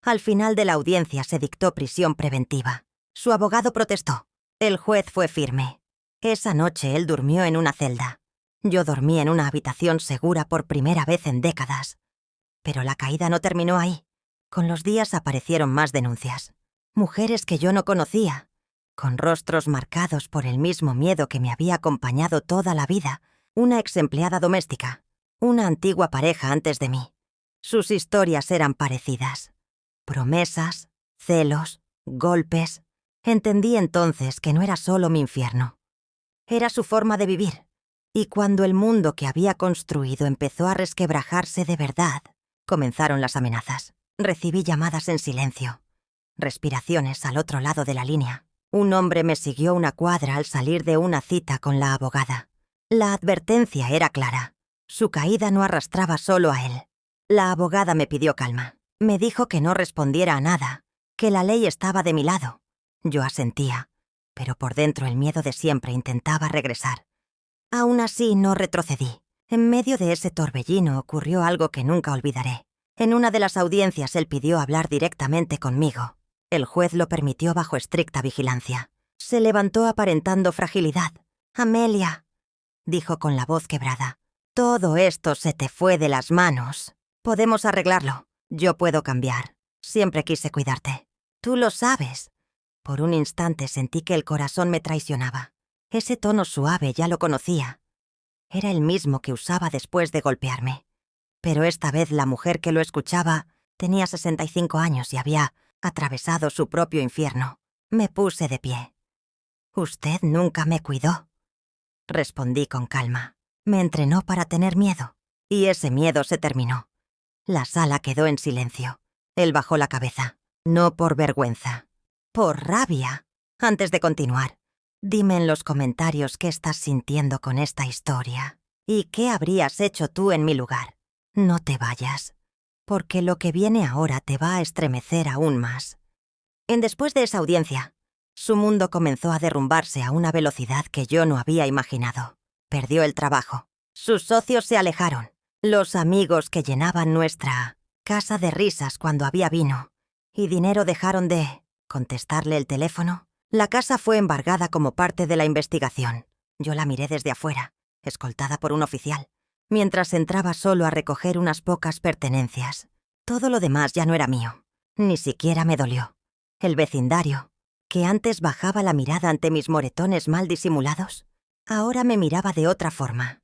Al final de la audiencia se dictó prisión preventiva. Su abogado protestó. El juez fue firme. Esa noche él durmió en una celda. Yo dormí en una habitación segura por primera vez en décadas. Pero la caída no terminó ahí. Con los días aparecieron más denuncias. Mujeres que yo no conocía, con rostros marcados por el mismo miedo que me había acompañado toda la vida. Una exempleada doméstica, una antigua pareja antes de mí. Sus historias eran parecidas. Promesas, celos, golpes. Entendí entonces que no era solo mi infierno. Era su forma de vivir. Y cuando el mundo que había construido empezó a resquebrajarse de verdad, comenzaron las amenazas. Recibí llamadas en silencio. Respiraciones al otro lado de la línea. Un hombre me siguió una cuadra al salir de una cita con la abogada. La advertencia era clara. Su caída no arrastraba solo a él. La abogada me pidió calma. Me dijo que no respondiera a nada, que la ley estaba de mi lado. Yo asentía, pero por dentro el miedo de siempre intentaba regresar. Aún así no retrocedí. En medio de ese torbellino ocurrió algo que nunca olvidaré. En una de las audiencias él pidió hablar directamente conmigo. El juez lo permitió bajo estricta vigilancia. Se levantó aparentando fragilidad. «Amelia», dijo con la voz quebrada, «todo esto se te fue de las manos. Podemos arreglarlo. Yo puedo cambiar. Siempre quise cuidarte. Tú lo sabes». Por un instante sentí que el corazón me traicionaba. Ese tono suave ya lo conocía. Era el mismo que usaba después de golpearme. Pero esta vez la mujer que lo escuchaba tenía 65 años y había atravesado su propio infierno. Me puse de pie. «Usted nunca me cuidó». respondí con calma. Me entrenó para tener miedo, y ese miedo se terminó. La sala quedó en silencio. Él bajó la cabeza. No por vergüenza, por rabia. Antes de continuar, dime en los comentarios qué estás sintiendo con esta historia y qué habrías hecho tú en mi lugar. No te vayas, porque lo que viene ahora te va a estremecer aún más. Después de esa audiencia, su mundo comenzó a derrumbarse a una velocidad que yo no había imaginado. Perdió el trabajo. Sus socios se alejaron. Los amigos que llenaban nuestra casa de risas cuando había vino y dinero dejaron de contestarle el teléfono. La casa fue embargada como parte de la investigación. Yo la miré desde afuera, escoltada por un oficial, mientras entraba solo a recoger unas pocas pertenencias. Todo lo demás ya no era mío. Ni siquiera me dolió. El vecindario, que antes bajaba la mirada ante mis moretones mal disimulados, ahora me miraba de otra forma.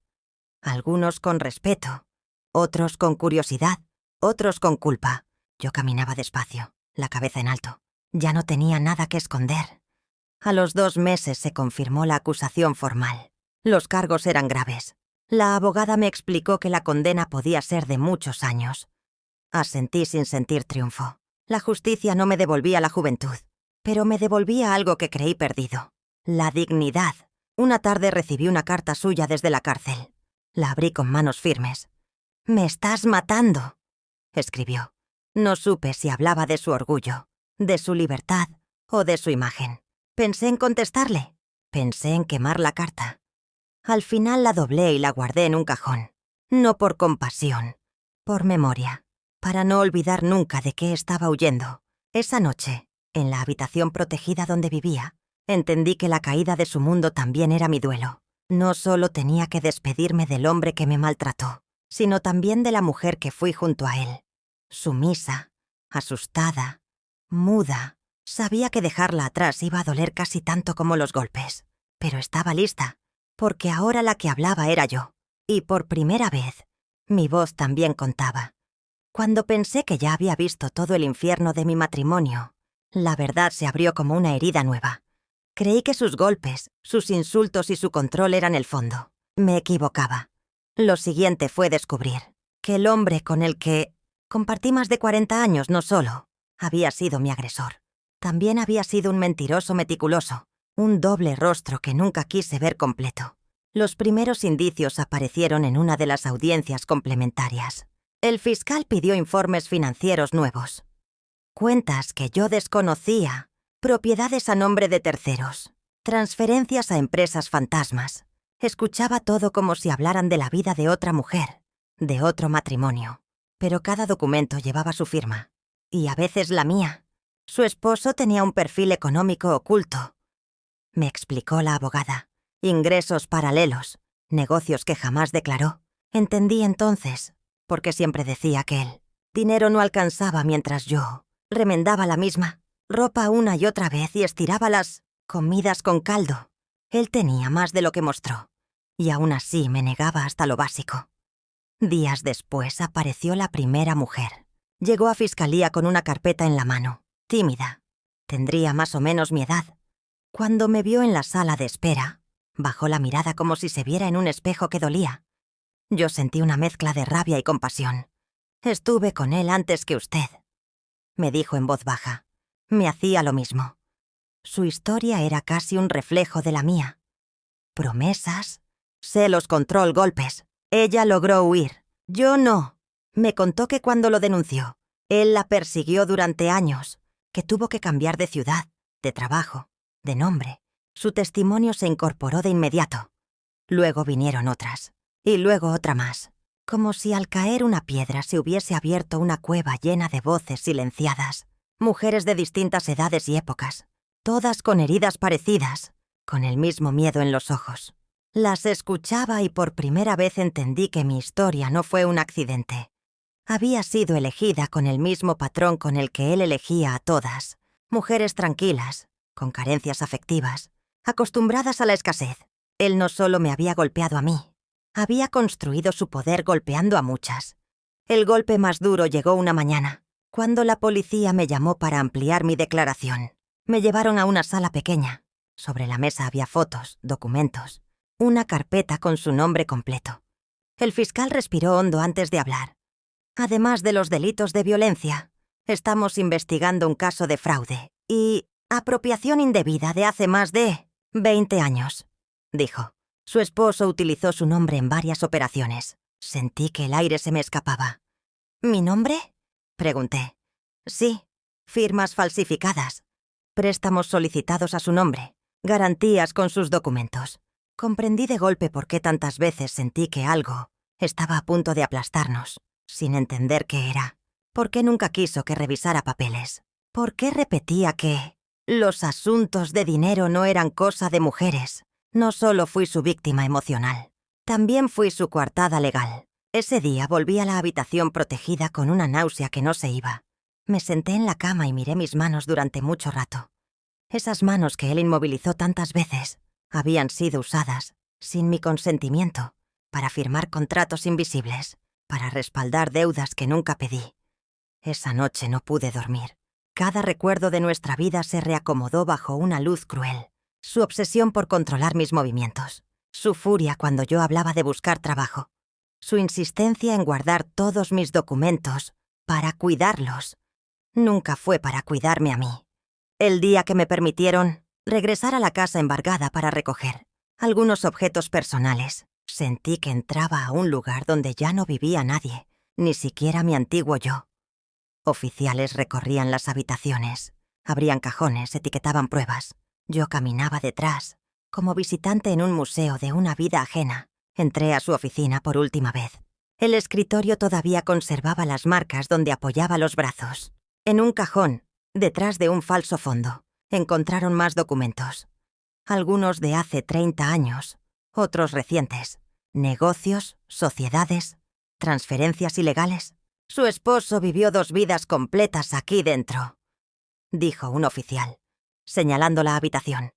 Algunos con respeto, otros con curiosidad, otros con culpa. Yo caminaba despacio, la cabeza en alto. Ya no tenía nada que esconder. A los 2 meses se confirmó la acusación formal. Los cargos eran graves. La abogada me explicó que la condena podía ser de muchos años. Asentí sin sentir triunfo. La justicia no me devolvía la juventud, pero me devolvía algo que creí perdido: la dignidad. Una tarde recibí una carta suya desde la cárcel. La abrí con manos firmes. «Me estás matando», escribió. No supe si hablaba de su orgullo, de su libertad o de su imagen. Pensé en contestarle. Pensé en quemar la carta. Al final la doblé y la guardé en un cajón. No por compasión, por memoria, para no olvidar nunca de qué estaba huyendo. Esa noche, en la habitación protegida donde vivía, entendí que la caída de su mundo también era mi duelo. No solo tenía que despedirme del hombre que me maltrató, sino también de la mujer que fui junto a él. Sumisa, asustada, muda. Sabía que dejarla atrás iba a doler casi tanto como los golpes, pero estaba lista, porque ahora la que hablaba era yo, y por primera vez, mi voz también contaba. Cuando pensé que ya había visto todo el infierno de mi matrimonio, la verdad se abrió como una herida nueva. Creí que sus golpes, sus insultos y su control eran el fondo. Me equivocaba. Lo siguiente fue descubrir que el hombre con el que compartí más de 40 años no solo había sido mi agresor, también había sido un mentiroso meticuloso, un doble rostro que nunca quise ver completo. Los primeros indicios aparecieron en una de las audiencias complementarias. El fiscal pidió informes financieros nuevos, cuentas que yo desconocía, propiedades a nombre de terceros, transferencias a empresas fantasmas. Escuchaba todo como si hablaran de la vida de otra mujer, de otro matrimonio, pero cada documento llevaba su firma, y a veces la mía. Su esposo tenía un perfil económico oculto, me explicó la abogada. Ingresos paralelos, negocios que jamás declaró. Entendí entonces, porque siempre decía que el dinero no alcanzaba mientras yo remendaba la misma ropa una y otra vez y estiraba las comidas con caldo. Él tenía más de lo que mostró, y aún así me negaba hasta lo básico. Días después apareció la primera mujer. Llegó a fiscalía con una carpeta en la mano, tímida. Tendría más o menos mi edad. Cuando me vio en la sala de espera, bajó la mirada como si se viera en un espejo que dolía. Yo sentí una mezcla de rabia y compasión. «Estuve con él antes que usted», me dijo en voz baja. Me hacía lo mismo. Su historia era casi un reflejo de la mía. Promesas, celos, control, golpes. Ella logró huir. Yo no. Me contó que cuando lo denunció, él la persiguió durante años, que tuvo que cambiar de ciudad, de trabajo, de nombre. Su testimonio se incorporó de inmediato. Luego vinieron otras, y luego otra más. Como si al caer una piedra se hubiese abierto una cueva llena de voces silenciadas. Mujeres de distintas edades y épocas, todas con heridas parecidas, con el mismo miedo en los ojos. Las escuchaba y por primera vez entendí que mi historia no fue un accidente. Había sido elegida con el mismo patrón con el que él elegía a todas. Mujeres tranquilas, con carencias afectivas, acostumbradas a la escasez. Él no solo me había golpeado a mí, había construido su poder golpeando a muchas. El golpe más duro llegó una mañana, cuando la policía me llamó para ampliar mi declaración. Me llevaron a una sala pequeña. Sobre la mesa había fotos, documentos, una carpeta con su nombre completo. El fiscal respiró hondo antes de hablar. Además de los delitos de violencia, estamos investigando un caso de fraude y apropiación indebida de hace más de 20 años, dijo. Su esposo utilizó su nombre en varias operaciones. Sentí que el aire se me escapaba. ¿Mi nombre?, pregunté. Sí, firmas falsificadas, préstamos solicitados a su nombre, garantías con sus documentos. Comprendí de golpe por qué tantas veces sentí que algo estaba a punto de aplastarnos, sin entender qué era. ¿Por qué nunca quiso que revisara papeles? ¿Por qué repetía que los asuntos de dinero no eran cosa de mujeres? No solo fui su víctima emocional, también fui su coartada legal. Ese día volví a la habitación protegida con una náusea que no se iba. Me senté en la cama y miré mis manos durante mucho rato. Esas manos que él inmovilizó tantas veces habían sido usadas, sin mi consentimiento, para firmar contratos invisibles, para respaldar deudas que nunca pedí. Esa noche no pude dormir. Cada recuerdo de nuestra vida se reacomodó bajo una luz cruel. Su obsesión por controlar mis movimientos, su furia cuando yo hablaba de buscar trabajo, su insistencia en guardar todos mis documentos para cuidarlos. Nunca fue para cuidarme a mí. El día que me permitieron regresar a la casa embargada para recoger algunos objetos personales, sentí que entraba a un lugar donde ya no vivía nadie, ni siquiera mi antiguo yo. Oficiales recorrían las habitaciones, abrían cajones, etiquetaban pruebas. Yo caminaba detrás, como visitante en un museo de una vida ajena. Entré a su oficina por última vez. El escritorio todavía conservaba las marcas donde apoyaba los brazos. En un cajón, detrás de un falso fondo, encontraron más documentos. Algunos de hace 30 años, otros recientes. Negocios, sociedades, transferencias ilegales. Su esposo vivió 2 vidas completas aquí dentro, dijo un oficial, señalando la habitación.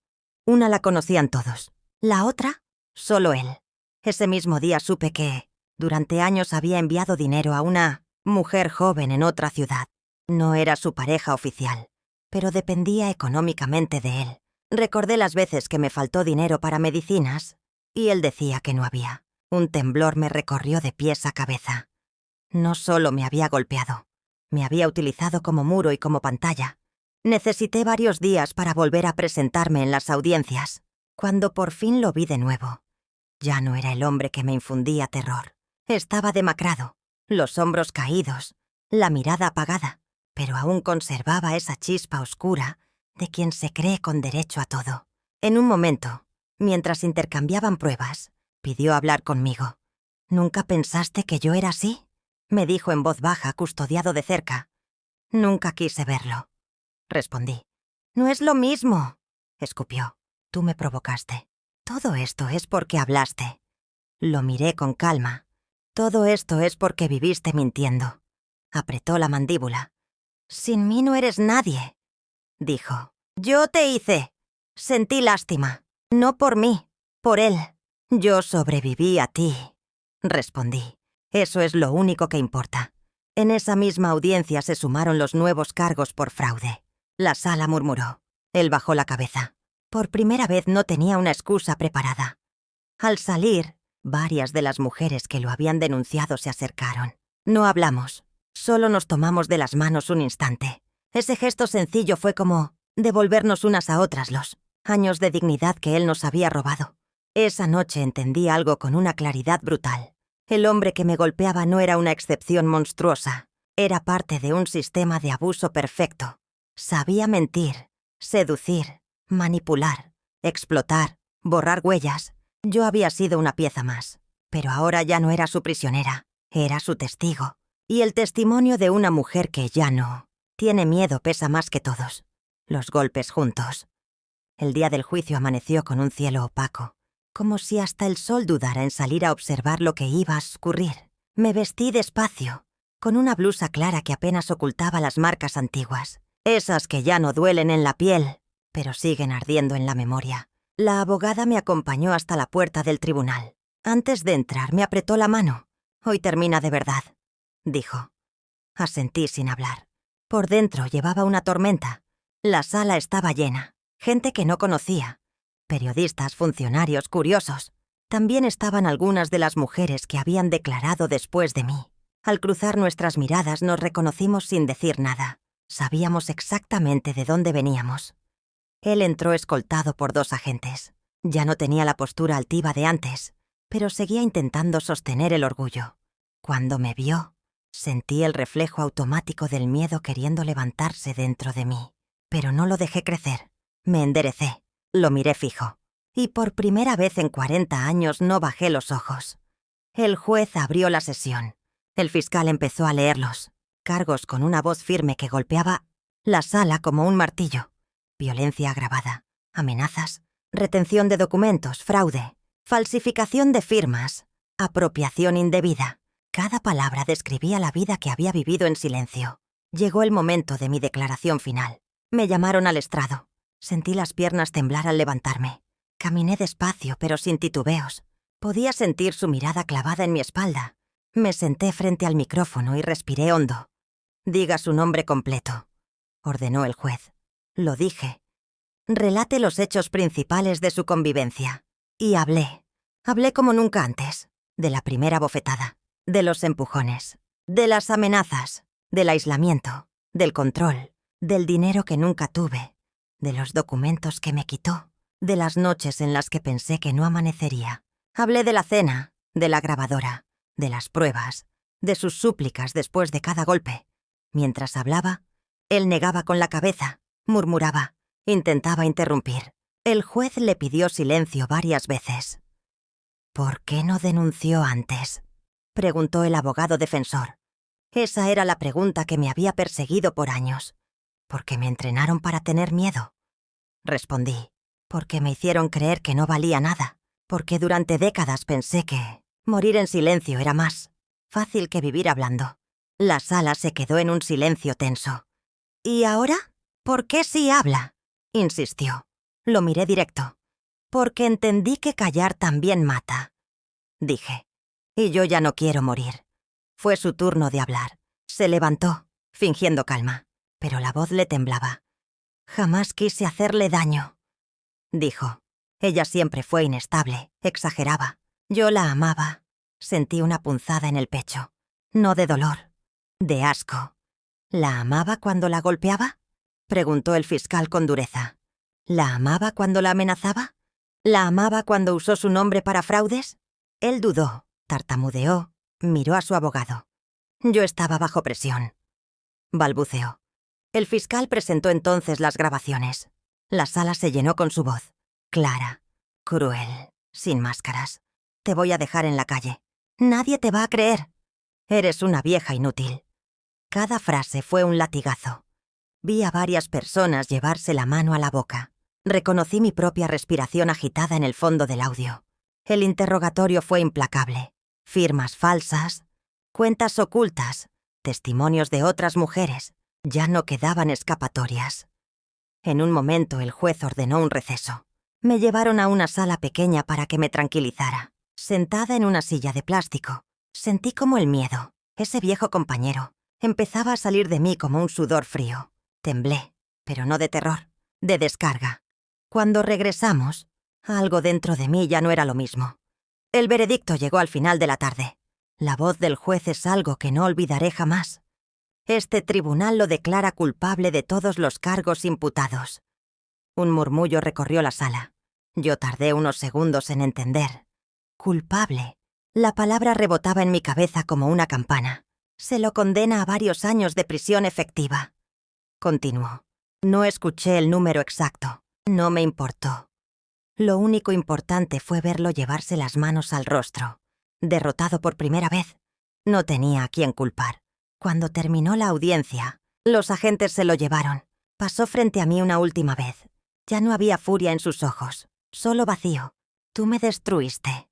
Una la conocían todos, la otra, solo él. Ese mismo día supe que, durante años había enviado dinero a una mujer joven en otra ciudad. No era su pareja oficial, pero dependía económicamente de él. Recordé las veces que me faltó dinero para medicinas, y él decía que no había. Un temblor me recorrió de pies a cabeza. No solo me había golpeado, me había utilizado como muro y como pantalla. Necesité varios días para volver a presentarme en las audiencias. Cuando por fin lo vi de nuevo, ya no era el hombre que me infundía terror. Estaba demacrado, los hombros caídos, la mirada apagada, pero aún conservaba esa chispa oscura de quien se cree con derecho a todo. En un momento, mientras intercambiaban pruebas, pidió hablar conmigo. ¿Nunca pensaste que yo era así?, me dijo en voz baja, custodiado de cerca. Nunca quise verlo, respondí. No es lo mismo, escupió. Tú me provocaste. Todo esto es porque hablaste. Lo miré con calma. Todo esto es porque viviste mintiendo. Apretó la mandíbula. Sin mí no eres nadie, dijo. Yo te hice. Sentí lástima. No por mí, por él. Yo sobreviví a ti, respondí. Eso es lo único que importa. En esa misma audiencia se sumaron los nuevos cargos por fraude. La sala murmuró. Él bajó la cabeza. Por primera vez no tenía una excusa preparada. Al salir, varias de las mujeres que lo habían denunciado se acercaron. No hablamos, solo nos tomamos de las manos un instante. Ese gesto sencillo fue como devolvernos unas a otras los años de dignidad que él nos había robado. Esa noche entendí algo con una claridad brutal. El hombre que me golpeaba no era una excepción monstruosa. Era parte de un sistema de abuso perfecto. Sabía mentir, seducir, manipular, explotar, borrar huellas. Yo había sido una pieza más, pero ahora ya no era su prisionera, era su testigo. Y el testimonio de una mujer que ya no tiene miedo pesa más que todos. Los golpes juntos. El día del juicio amaneció con un cielo opaco, como si hasta el sol dudara en salir a observar lo que iba a ocurrir. Me vestí despacio, con una blusa clara que apenas ocultaba las marcas antiguas, esas que ya no duelen en la piel, pero siguen ardiendo en la memoria. La abogada me acompañó hasta la puerta del tribunal. Antes de entrar me apretó la mano. Hoy termina de verdad, dijo. Asentí sin hablar. Por dentro llevaba una tormenta. La sala estaba llena, gente que no conocía. Periodistas, funcionarios, curiosos. También estaban algunas de las mujeres que habían declarado después de mí. Al cruzar nuestras miradas nos reconocimos sin decir nada. Sabíamos exactamente de dónde veníamos. Él entró escoltado por 2 agentes. Ya no tenía la postura altiva de antes, pero seguía intentando sostener el orgullo. Cuando me vio, sentí el reflejo automático del miedo queriendo levantarse dentro de mí. Pero no lo dejé crecer. Me enderecé, lo miré fijo. Y por primera vez en 40 años no bajé los ojos. El juez abrió la sesión. El fiscal empezó a leerlos. Cargos con una voz firme que golpeaba la sala como un martillo. Violencia agravada, amenazas, retención de documentos, fraude, falsificación de firmas, apropiación indebida. Cada palabra describía la vida que había vivido en silencio. Llegó el momento de mi declaración final. Me llamaron al estrado. Sentí las piernas temblar al levantarme. Caminé despacio, pero sin titubeos. Podía sentir su mirada clavada en mi espalda. Me senté frente al micrófono y respiré hondo. «Diga su nombre completo», ordenó el juez. Lo dije. «Relate los hechos principales de su convivencia». Y hablé. Hablé como nunca antes. De la primera bofetada, de los empujones, de las amenazas, del aislamiento, del control, del dinero que nunca tuve, de los documentos que me quitó, de las noches en las que pensé que no amanecería. Hablé de la cena, de la grabadora, de las pruebas, de sus súplicas después de cada golpe. Mientras hablaba, él negaba con la cabeza, murmuraba, intentaba interrumpir. El juez le pidió silencio varias veces. «¿Por qué no denunció antes?», preguntó el abogado defensor. Esa era la pregunta que me había perseguido por años. «Porque me entrenaron para tener miedo», respondí. «Porque me hicieron creer que no valía nada. Porque durante décadas pensé que morir en silencio era más fácil que vivir hablando». La sala se quedó en un silencio tenso. «¿Y ahora? ¿Por qué sí habla?», insistió. Lo miré directo. «Porque entendí que callar también mata», dije. «Y yo ya no quiero morir». Fue su turno de hablar. Se levantó, fingiendo calma, pero la voz le temblaba. «Jamás quise hacerle daño», dijo. Ella siempre fue inestable, exageraba. Yo la amaba. Sentí una punzada en el pecho. No de dolor, de asco. «¿La amaba cuando la golpeaba?», preguntó el fiscal con dureza. «¿La amaba cuando la amenazaba? ¿La amaba cuando usó su nombre para fraudes?». Él dudó, tartamudeó, miró a su abogado. «Yo estaba bajo presión», balbuceó. El fiscal presentó entonces las grabaciones. La sala se llenó con su voz. Clara, cruel, sin máscaras. «Te voy a dejar en la calle. Nadie te va a creer. Eres una vieja inútil». Cada frase fue un latigazo. Vi a varias personas llevarse la mano a la boca. Reconocí mi propia respiración agitada en el fondo del audio. El interrogatorio fue implacable. Firmas falsas, cuentas ocultas, testimonios de otras mujeres. Ya no quedaban escapatorias. En un momento el juez ordenó un receso. Me llevaron a una sala pequeña para que me tranquilizara. Sentada en una silla de plástico, sentí como el miedo, ese viejo compañero, empezaba a salir de mí como un sudor frío. Temblé, pero no de terror, de descarga. Cuando regresamos, algo dentro de mí ya no era lo mismo. El veredicto llegó al final de la tarde. La voz del juez es algo que no olvidaré jamás. «Este tribunal lo declara culpable de todos los cargos imputados». Un murmullo recorrió la sala. Yo tardé unos segundos en entender. «Culpable». La palabra rebotaba en mi cabeza como una campana. «Se lo condena a varios años de prisión efectiva». Continuó. «No escuché el número exacto. No me importó. Lo único importante fue verlo llevarse las manos al rostro. Derrotado por primera vez. No tenía a quién culpar. Cuando terminó la audiencia, los agentes se lo llevaron. Pasó frente a mí una última vez. Ya no había furia en sus ojos, solo vacío. «Tú me destruiste»,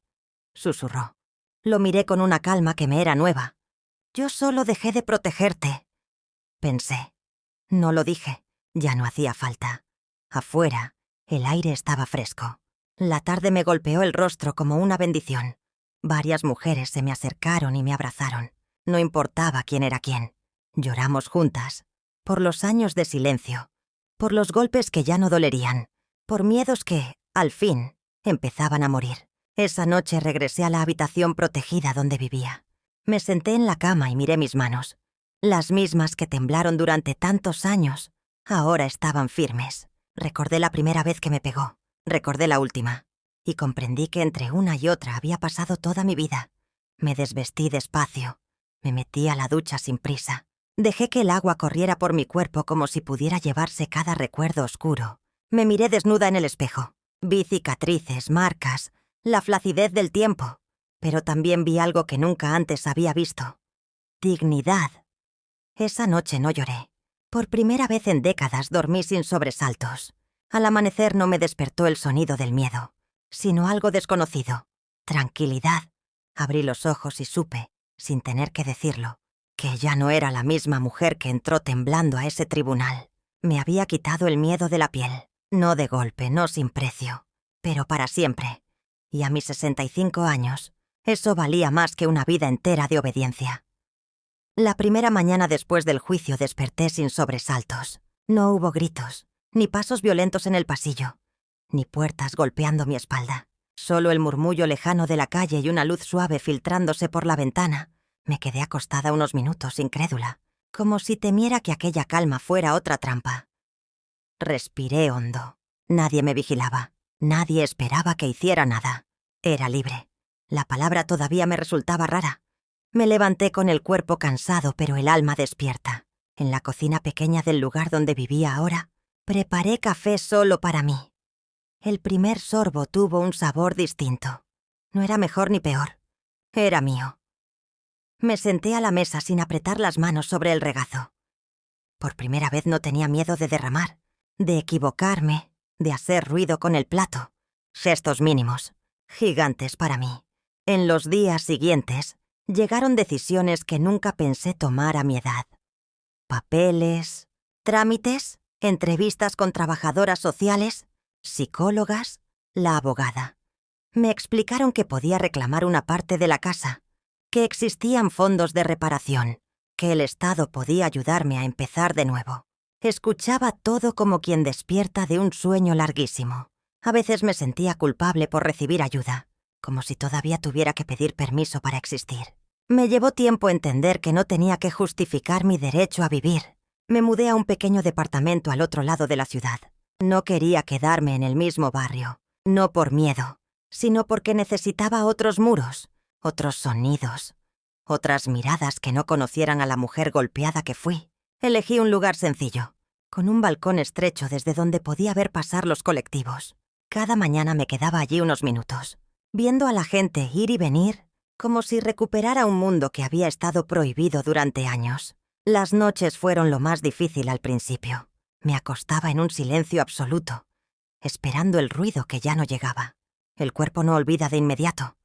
susurró. Lo miré con una calma que me era nueva. «Yo solo dejé de protegerte», pensé. No lo dije, ya no hacía falta. Afuera, el aire estaba fresco. La tarde me golpeó el rostro como una bendición. Varias mujeres se me acercaron y me abrazaron. No importaba quién era quién. Lloramos juntas. Por los años de silencio. Por los golpes que ya no dolerían. Por miedos que, al fin, empezaban a morir. Esa noche regresé a la habitación protegida donde vivía. Me senté en la cama y miré mis manos. Las mismas que temblaron durante tantos años, ahora estaban firmes. Recordé la primera vez que me pegó. Recordé la última. Y comprendí que entre una y otra había pasado toda mi vida. Me desvestí despacio. Me metí a la ducha sin prisa. Dejé que el agua corriera por mi cuerpo como si pudiera llevarse cada recuerdo oscuro. Me miré desnuda en el espejo. Vi cicatrices, marcas, la flacidez del tiempo. Pero también vi algo que nunca antes había visto. Dignidad. Esa noche no lloré. Por primera vez en décadas dormí sin sobresaltos. Al amanecer no me despertó el sonido del miedo, sino algo desconocido. Tranquilidad. Abrí los ojos y supe, sin tener que decirlo, que ya no era la misma mujer que entró temblando a ese tribunal. Me había quitado el miedo de la piel. No de golpe, no sin precio, pero para siempre. Y a mis 65 años, eso valía más que una vida entera de obediencia. La primera mañana después del juicio desperté sin sobresaltos. No hubo gritos, ni pasos violentos en el pasillo, ni puertas golpeando mi espalda. Solo el murmullo lejano de la calle y una luz suave filtrándose por la ventana. Me quedé acostada unos minutos, incrédula, como si temiera que aquella calma fuera otra trampa. Respiré hondo. Nadie me vigilaba. Nadie esperaba que hiciera nada. Era libre. La palabra todavía me resultaba rara. Me levanté con el cuerpo cansado, pero el alma despierta. En la cocina pequeña del lugar donde vivía ahora, preparé café solo para mí. El primer sorbo tuvo un sabor distinto. No era mejor ni peor. Era mío. Me senté a la mesa sin apretar las manos sobre el regazo. Por primera vez no tenía miedo de derramar, de equivocarme, de hacer ruido con el plato. Gestos mínimos, gigantes para mí. En los días siguientes, llegaron decisiones que nunca pensé tomar a mi edad. Papeles, trámites, entrevistas con trabajadoras sociales, psicólogas, la abogada. Me explicaron que podía reclamar una parte de la casa, que existían fondos de reparación, que el Estado podía ayudarme a empezar de nuevo. Escuchaba todo como quien despierta de un sueño larguísimo. A veces me sentía culpable por recibir ayuda, como si todavía tuviera que pedir permiso para existir. Me llevó tiempo entender que no tenía que justificar mi derecho a vivir. Me mudé a un pequeño departamento al otro lado de la ciudad. No quería quedarme en el mismo barrio, no por miedo, sino porque necesitaba otros muros, otros sonidos, otras miradas que no conocieran a la mujer golpeada que fui. Elegí un lugar sencillo, con un balcón estrecho desde donde podía ver pasar los colectivos. Cada mañana me quedaba allí unos minutos, viendo a la gente ir y venir, como si recuperara un mundo que había estado prohibido durante años. Las noches fueron lo más difícil al principio. Me acostaba en un silencio absoluto, esperando el ruido que ya no llegaba. El cuerpo no olvida de inmediato.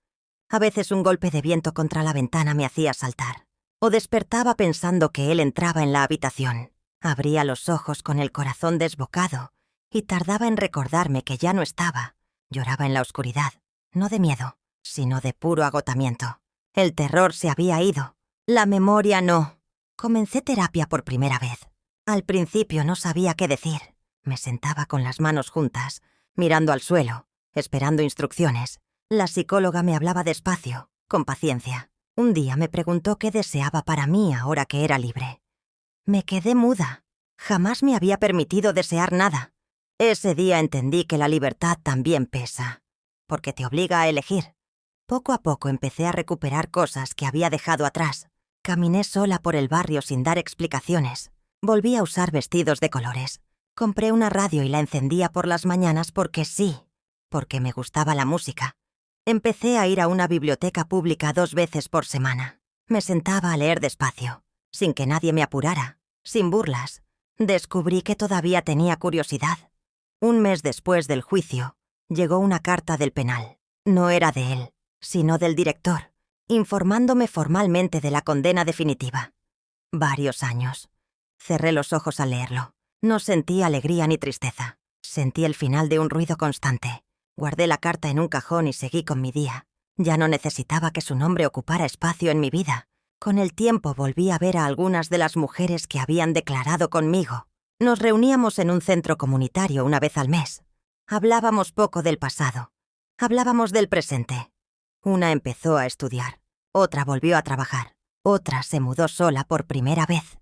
A veces un golpe de viento contra la ventana me hacía saltar. O despertaba pensando que él entraba en la habitación. Abría los ojos con el corazón desbocado y tardaba en recordarme que ya no estaba. Lloraba en la oscuridad, no de miedo, sino de puro agotamiento. El terror se había ido. La memoria no. Comencé terapia por primera vez. Al principio no sabía qué decir. Me sentaba con las manos juntas, mirando al suelo, esperando instrucciones. La psicóloga me hablaba despacio, con paciencia. Un día me preguntó qué deseaba para mí ahora que era libre. Me quedé muda. Jamás me había permitido desear nada. Ese día entendí que la libertad también pesa, porque te obliga a elegir. Poco a poco empecé a recuperar cosas que había dejado atrás. Caminé sola por el barrio sin dar explicaciones. Volví a usar vestidos de colores. Compré una radio y la encendía por las mañanas porque sí, porque me gustaba la música. Empecé a ir a una biblioteca pública 2 veces por semana. Me sentaba a leer despacio, sin que nadie me apurara, sin burlas. Descubrí que todavía tenía curiosidad. Un mes después del juicio, llegó una carta del penal. No era de él, sino del director, informándome formalmente de la condena definitiva. Varios años. Cerré los ojos al leerlo. No sentí alegría ni tristeza. Sentí el final de un ruido constante. Guardé la carta en un cajón y seguí con mi día. Ya no necesitaba que su nombre ocupara espacio en mi vida. Con el tiempo volví a ver a algunas de las mujeres que habían declarado conmigo. Nos reuníamos en un centro comunitario una vez al mes. Hablábamos poco del pasado. Hablábamos del presente. Una empezó a estudiar, otra volvió a trabajar, otra se mudó sola por primera vez.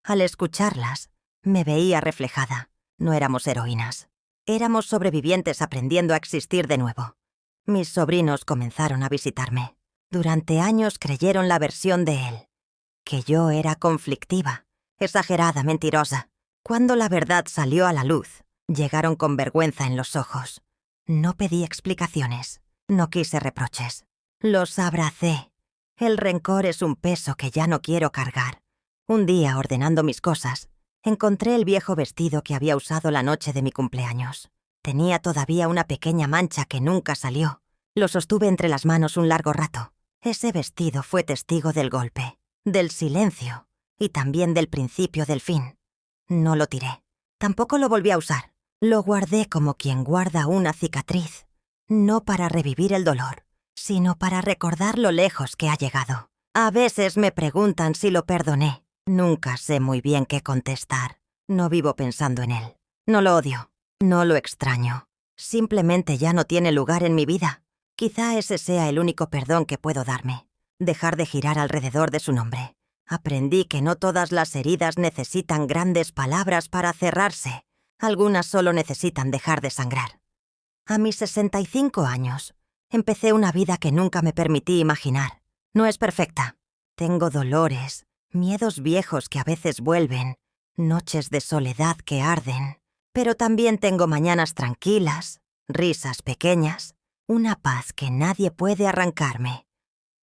Al escucharlas, me veía reflejada. No éramos heroínas. Éramos sobrevivientes aprendiendo a existir de nuevo. Mis sobrinos comenzaron a visitarme. Durante años creyeron la versión de él, que yo era conflictiva, exagerada, mentirosa. Cuando la verdad salió a la luz, llegaron con vergüenza en los ojos. No pedí explicaciones, no quise reproches. Los abracé. El rencor es un peso que ya no quiero cargar. Un día, ordenando mis cosas, encontré el viejo vestido que había usado la noche de mi cumpleaños. Tenía todavía una pequeña mancha que nunca salió. Lo sostuve entre las manos un largo rato. Ese vestido fue testigo del golpe, del silencio y también del principio del fin. No lo tiré. Tampoco lo volví a usar. Lo guardé como quien guarda una cicatriz, no para revivir el dolor, sino para recordar lo lejos que ha llegado. A veces me preguntan si lo perdoné. Nunca sé muy bien qué contestar. No vivo pensando en él. No lo odio. No lo extraño. Simplemente ya no tiene lugar en mi vida. Quizá ese sea el único perdón que puedo darme. Dejar de girar alrededor de su nombre. Aprendí que no todas las heridas necesitan grandes palabras para cerrarse. Algunas solo necesitan dejar de sangrar. A mis 65 años, empecé una vida que nunca me permití imaginar. No es perfecta. Tengo dolores, miedos viejos que a veces vuelven, noches de soledad que arden. Pero también tengo mañanas tranquilas, risas pequeñas, una paz que nadie puede arrancarme.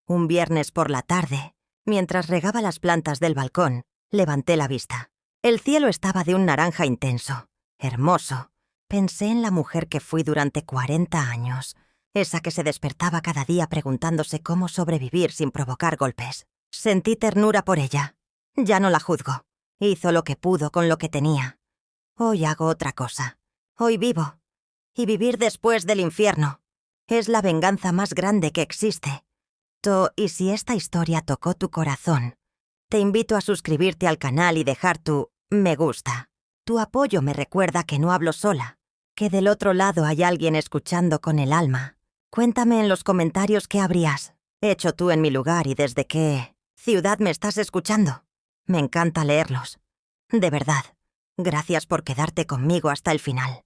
Un viernes por la tarde, mientras regaba las plantas del balcón, levanté la vista. El cielo estaba de un naranja intenso, hermoso. Pensé en la mujer que fui durante 40 años, esa que se despertaba cada día preguntándose cómo sobrevivir sin provocar golpes. Sentí ternura por ella. Ya no la juzgo. Hizo lo que pudo con lo que tenía. Hoy hago otra cosa. Hoy vivo. Y vivir después del infierno es la venganza más grande que existe. Y si esta historia tocó tu corazón, te invito a suscribirte al canal y dejar tu me gusta. Tu apoyo me recuerda que no hablo sola, que del otro lado hay alguien escuchando con el alma. Cuéntame en los comentarios qué habrías hecho tú en mi lugar y desde qué ciudad me estás escuchando. Me encanta leerlos. De verdad, gracias por quedarte conmigo hasta el final.